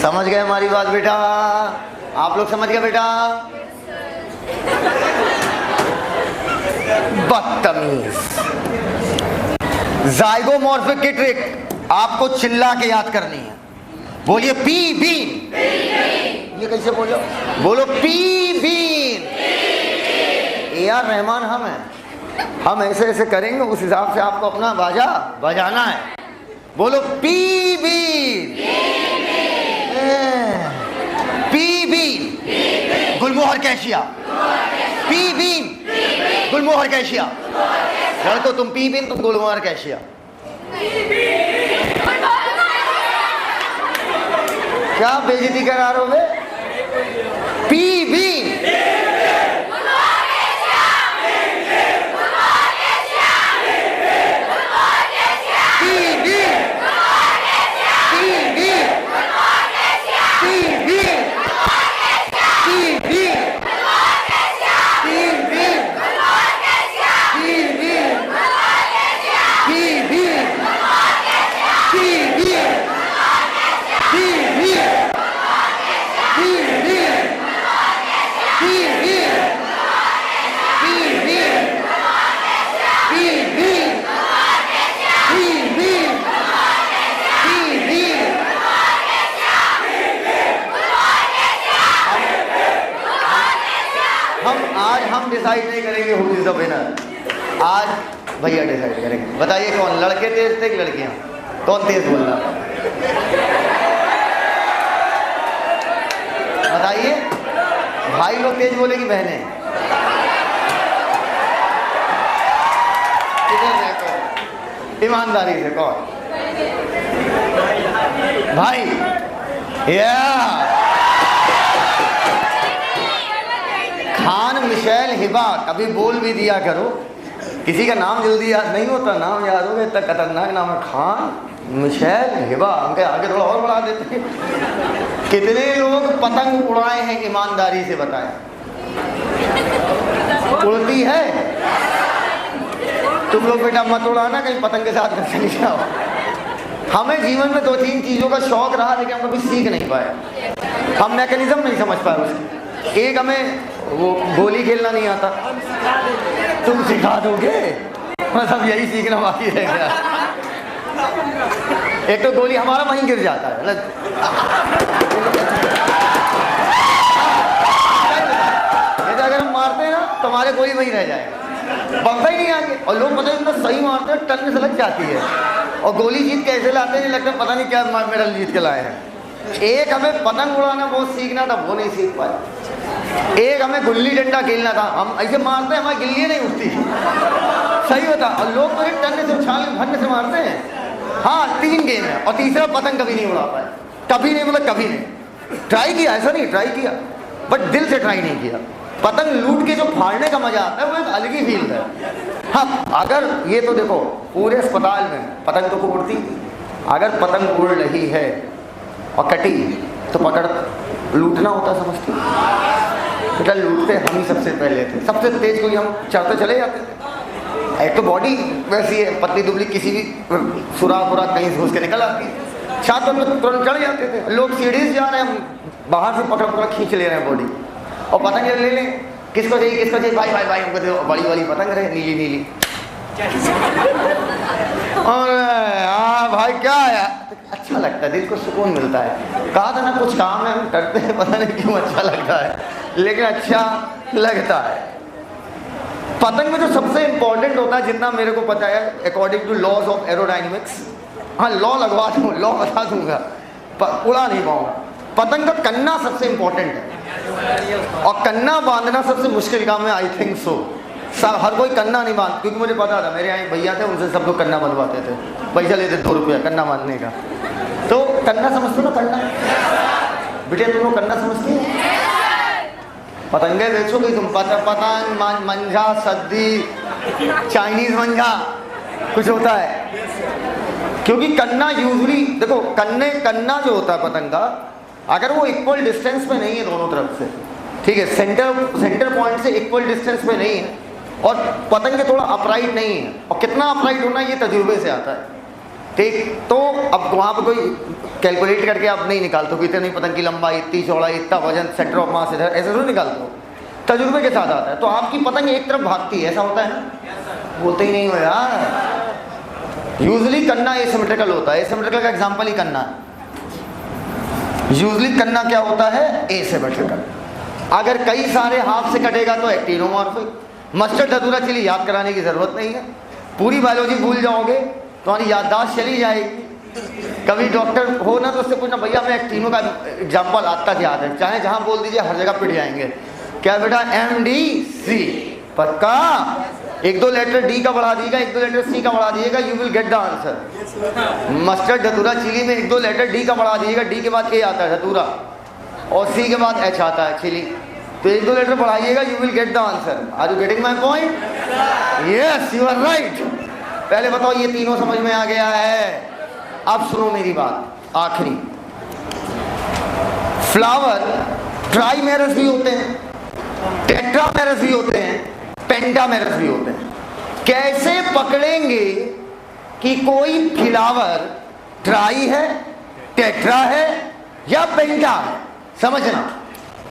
समझ गए हमारी बात बेटा? आप लोग समझ गए बेटा? बदतमीज। जाइगोमॉर्फिक की ट्रिक आपको चिल्ला के याद करनी है। बोलिए पी बीन। ये कैसे बोलो? बोलो पी बीन। AR रहमान हम हैं, हम ऐसे ऐसे करेंगे, उस हिसाब से आपको अपना बाजा बजाना है। बोलो pea bean. Pea bean, gulmohar cassia. Pea bean, gulmohar cassia. लड़को तुम पी बीन, तुम गुलमोहर कैशिया। क्या बेइज्जती करा रहे हो? पी बीन, हम डिसाइड नहीं करेंगे हु इज द विनर। आज भैया डिसाइड करेंगे। बताइए कौन, लड़के तेज थे कि लड़कियां? कौन तेज बोल रहा? बताइए, भाई लोग तेज बोले कि बहनें? ईमानदारी से कौन? भाई। या कभी बोल भी दिया करो, किसी का नाम जल्दी याद नहीं होता, नाम याद हो गया इतना खतरनाक नाम है, खान, मिशेल, हिबा, उनके आगे थोड़ा और बढ़ा देते हैं। कितने लोग पतंग उड़ाए हैं ईमानदारी से बताएं? उड़ती है? तुम लोग बेटा मत उड़ाना, कहीं पतंग के साथ चली जाओ। हमें जीवन में 2-3 चीज़ों का शौक रहा, लेकिन हम कभी सीख नहीं पाए, हम मैकेनिज्म नहीं समझ पाए उसकी। एक, हमें वो गोली खेलना नहीं आता, तुम सिखा दोगे, मतलब यही सीखना बाकी रह गया। एक तो गोली हमारा वहीं गिर जाता है, अगर हम मारते हैं ना तुम्हारे गोली वहीं रह जाएगा, बमता ही नहीं आगे। और लोग पता इतना सही मारते हैं, टन में से लग जाती है, और गोली जीत कैसे लाते हैं, लगता पता नहीं क्या मेडल जीत के लाए हैं। एक हमें पतंग उड़ाना बहुत सीखना था, वो नहीं सीख पाए। एक हमें गुल्ली डंडा खेलना था, हम ऐसे मारते हैं हमारी गिल्ली नहीं उठती, सही होता। और लोग तो एक टन से उछाल भरने से मारते हैं। हाँ, 3 गेम है, और तीसरा पतंग कभी नहीं उड़ा पाए, कभी नहीं, मतलब कभी नहीं। ट्राई किया, ऐसा नहीं ट्राई किया, बट दिल से ट्राई नहीं किया। पतंग लूट के जो फाड़ने का मजा आता है वो एक अलग ही फील है। हाँ, अगर ये तो देखो पूरे अस्पताल में पतंग तो खूब उड़ती, अगर पतंग उड़ रही है और कटी तो पकड़ लूटना होता, समझती? बेटा लूटते हम ही सबसे पहले थे, सबसे तेज कोई हम चढ़ते चले जाते थे। एक तो बॉडी वैसी है पतली दुबली, किसी भी सुराख वुराख कहीं घुस के निकल आती है, छात पर तुरंत चढ़ जाते थे। लोग सीढ़ी से जा रहे हैं, बाहर से पकड़ पकड़ खींच ले रहे हैं बॉडी, और पतंग ले लें, किसको चाहिए किसको चाहिए, भाई भाई भाई हमको दे, बड़ी वाली पतंग रहे, नीली नीली। और हाँ भाई क्या है, अच्छा लगता है, दिल को सुकून मिलता है। कहा था ना कुछ काम है हम करते हैं, पता नहीं क्यों अच्छा लगता है, लेकिन अच्छा लगता है। पतंग में जो सबसे इंपॉर्टेंट होता है, जितना मेरे को पता है, according to laws of aerodynamics, हाँ लॉ लगवा दूँ, लॉ बता दूंगा, उड़ा नहीं पाऊंगा। पतंग का कन्ना सबसे इंपॉर्टेंट है, और कन्ना बांधना सबसे मुश्किल काम है, आई थिंक सो। सब हर कोई कन्ना नहीं बांध, क्योंकि मुझे पता था मेरे यहाँ भैया थे, उनसे सब लोग कन्ना बनवाते थे, पैसा लेते 2 रुपया कन्ना बांधने का। तो कन्ना समझते हो ना, कन्ना बेटे तुम लोग कन्ना समझती हो? पतंगे बेचोगे तुम, पतंग मंझा सद्दी चाइनीज मंझा कुछ होता है, क्योंकि कन्ना यूजुअली देखो कन्ना जो होता है पतंग का, अगर वो इक्वल डिस्टेंस पे नहीं है दोनों तरफ से, ठीक है, सेंटर पॉइंट से इक्वल डिस्टेंस पे नहीं है, और पतंग के थोड़ा अपराइट नहीं है, और कितना अपराइट होना ये तजुर्बे से आता है, ठीक। तो अब वहाँ पर कोई कैलकुलेट करके आप नहीं निकालते हो, इतनी पतंग की लंबाई, इतनी चौड़ाई, इतना वजन, सेंटर ऑफ मास इधर, ऐसे थोड़ी निकालते हो, तजुर्बे के साथ आता है। तो आपकी पतंग एक तरफ भागती है, ऐसा होता है ना, बोलते ही नहीं हो यार। यूजुअली कन्ना एसिमेट्रिकल होता है, एसिमेट्रिकल का एग्जाम्पल ही कन्ना है। यूजुअली कन्ना क्या होता है, एसिमेट्रिकल। अगर कई सारे हाथ से कटेगा तो एक्टिनोमॉर्फिक। मस्टर्ड धतूरा चिली याद कराने की जरूरत नहीं है, पूरी बायोलॉजी भूल जाओगे, तुम्हारी याददाश्त चली जाएगी। कभी डॉक्टर हो ना तो उससे पूछना, भैया मैं एक्टिनो का एग्जाम्पल आता याद है, चाहे जहां बोल दीजिए हर जगह पिट जाएंगे। क्या बेटा, MDC पक्का, 1-2 लेटर डी का बढ़ा दीजिएगा, 1-2 लेटर सी का बढ़ा दीजिएगा, you will get the answer. Mustard धतूरा चिली में 1-2 लेटर डी का बढ़ा दीजिएगा, डी के बाद ए आता है धतूरा, और सी के बाद एच आता है चिली, तो 1-2 लेटर बढ़ाइएगा, you will get the answer. Are you getting my point? Yes, you are right. पहले बताओ ये तीनों समझ में आ गया है? अब सुनो मेरी बात, आखिरी। फ्लावर ट्राइमेरस भी होते हैं, टेट्रामेरस भी होते हैं, पेंटामेरस भी होते हैं। कैसे पकड़ेंगे कि कोई फ्लावर ट्राई है, टेट्रा है या पेंटा है? समझना,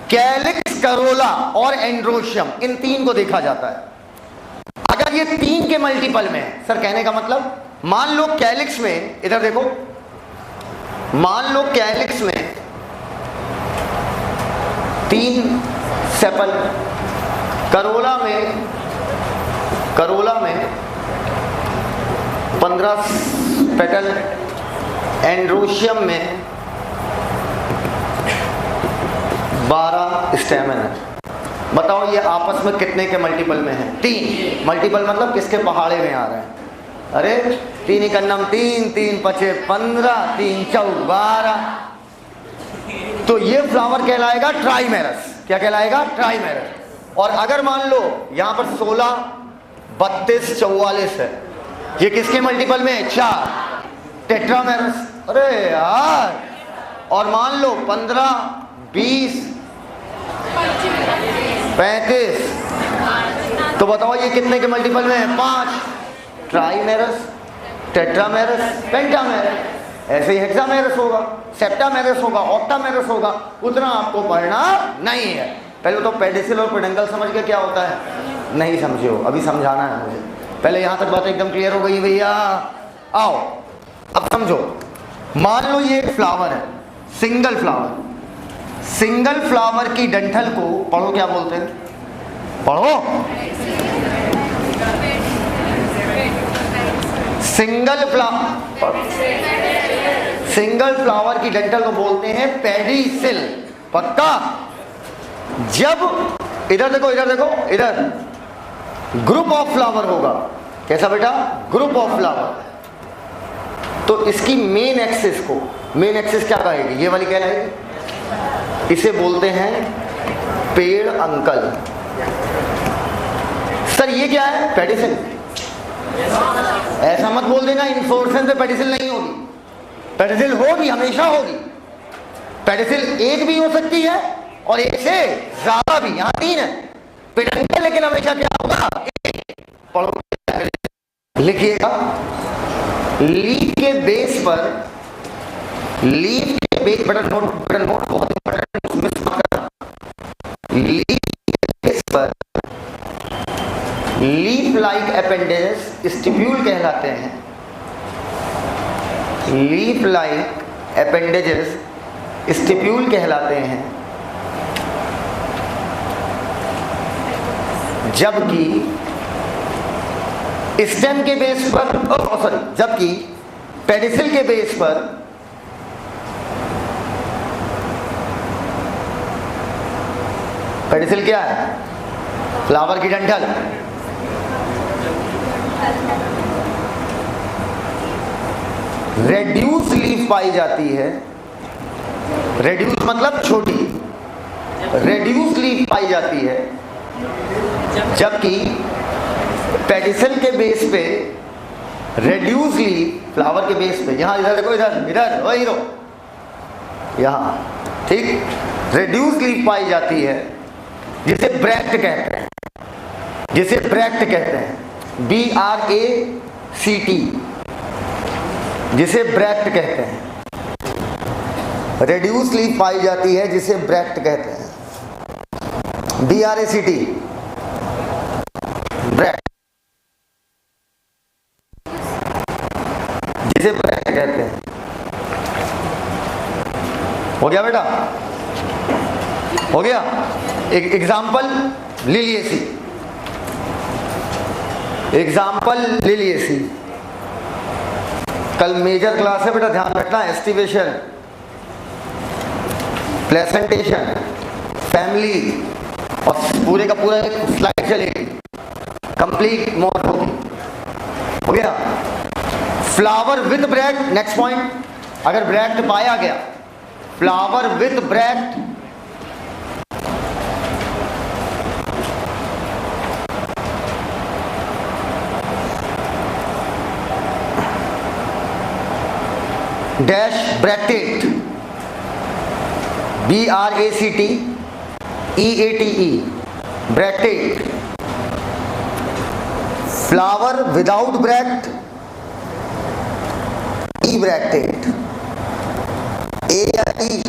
कैलिक्स, करोला और एंड्रोशियम, इन 3 को देखा जाता है। अगर ये 3 के मल्टीपल में है, सर कहने का मतलब, मान लो कैलिक्स में, इधर देखो, मान लो कैलिक्स में 3 सेपल, करोला में 15 पेटल, एंड्रोशियम में 12 स्टेमन है। बताओ ये आपस में कितने के मल्टीपल में है? 3। मल्टीपल मतलब किसके पहाड़े में आ रहे हैं? अरे 3 कन्नम 3, 3 पचे 15, 3 चौ 12। तो ये फ्लावर कहलाएगा ट्राइमेरस। क्या कहलाएगा? ट्राइमेरस। और अगर मान लो यहां पर 16, 32, 44 है, ये किसके मल्टीपल में है? 4, टेट्रामेरस। अरे यार, और मान लो 15, 20, 35, तो बताओ ये कितने के मल्टीपल में है? 5, ट्राइमेरस, टेट्रामेरस, पेंटामेरस। ऐसे ही हेक्सामेरस होगा, सेप्टामेरस होगा, ऑक्टामेरस होगा, उतना आपको पढ़ना नहीं है। पहले तो पेडिसिल और पेडंकल समझ के क्या होता है, नहीं समझे हो, अभी समझाना है मुझे। पहले यहाँ तक बात एकदम क्लियर हो गई भैया? आओ अब समझो। मान लो ये एक फ्लावर है, सिंगल फ्लावर। सिंगल फ्लावर की डंठल को पढ़ो, क्या बोलते हैं? पढ़ो। सिंगल फ्लावर की डंठल को बोलते हैं पेडिसिल। पक्का? जब इधर देखो, इधर देखो, इधर ग्रुप ऑफ फ्लावर होगा। कैसा बेटा? Group of flower. तो इसकी मेन एक्सिस को, मेन एक्सिस क्या कहेगी? ये वाली कहलाएगी। इसे बोलते हैं पेड़ अंकल। सर ये क्या है? पेडिसिल। ऐसा मत बोल देना इन्फ्लोरेसेंस में पेडिसिल नहीं होगी। पेडिसिल होगी, हमेशा होगी। पेडिसिल एक भी हो सकती है और एक से ज्यादा भी। यहां 3 है पेडंकल, लेकिन हमेशा क्या होगा? पढ़ो, लिखिएगा। लीफ के बेस पर, लीफ के बेस पर नोट बहुत इंपॉर्टेंट, लीफ के बेस पर लीफ लाइक अपेंडेजेस स्टिप्यूल कहलाते हैं। लीफ लाइक अपेंडेजेस स्टिप्यूल कहलाते हैं। जबकि स्टेम के बेस पर, जबकि पेडिसिल के बेस पर पेडिसिल क्या है? फ्लावर की डंठल। रेड्यूस लीफ पाई जाती है। रेड्यूस मतलब छोटी, रेड्यूस लीफ पाई जाती है। जबकि पेडिसिल के बेस पे रेड्यूस लीफ, फ्लावर के बेस पे, यहां इधर देखो, इधर इधर वही रो, यहां ठीक, रेड्यूस लीफ पाई जाती है, जिसे ब्रैक्ट कहते हैं, जिसे ब्रैक्ट कहते हैं, BRACT, जिसे ब्रैक्ट कहते हैं। रेड्यूस लीफ पाई जाती है जिसे ब्रैक्ट कहते हैं, BRACT, ब्रैक्ट, जिसे ब्रैक्ट कहते हैं। हो गया बेटा? हो गया? एक एग्जाम्पल लिलिएसी, एग्जाम्पल लिलिएसी। कल मेजर क्लास है बेटा, ध्यान रखना। एस्टिवेशन, प्लेसेंटेशन, फैमिली, और पूरे का पूरा एक स्लाइड चलेगी, कंप्लीट मोड होगी। हो गया? Flower with bract, next point, अगर ब्रैक्ट पाया गया, flower with bract, dash bracteate, BRACTEATE, bracteate. Flower without bract, ebracteate, A या ई,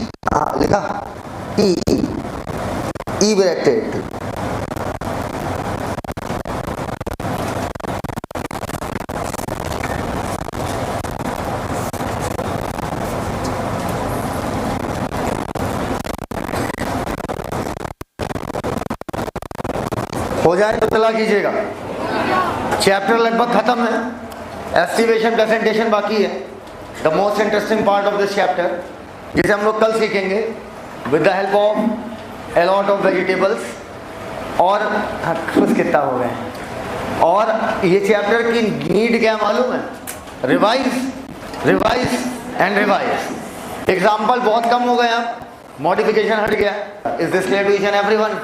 लिखा ई ब्रैक्टेट। हो जाए तो चला कीजिएगा। चैप्टर लगभग खत्म है, एस्टिवेशन प्रेजेंटेशन बाकी है। The most interesting part of this chapter, जिसे हम लोग कल सीखेंगे with the help of a lot of vegetables. और खुश कितना हो गए। और ये चैप्टर की नीड क्या मालूम है? Revise, revise and revise. Example बहुत कम हो गए, अब मॉडिफिकेशन हट गया। Is this clear to each and everyone?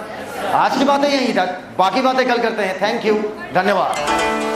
आज की बातें यहीं तक, बाकी बातें कल करते हैं। थैंक यू, धन्यवाद।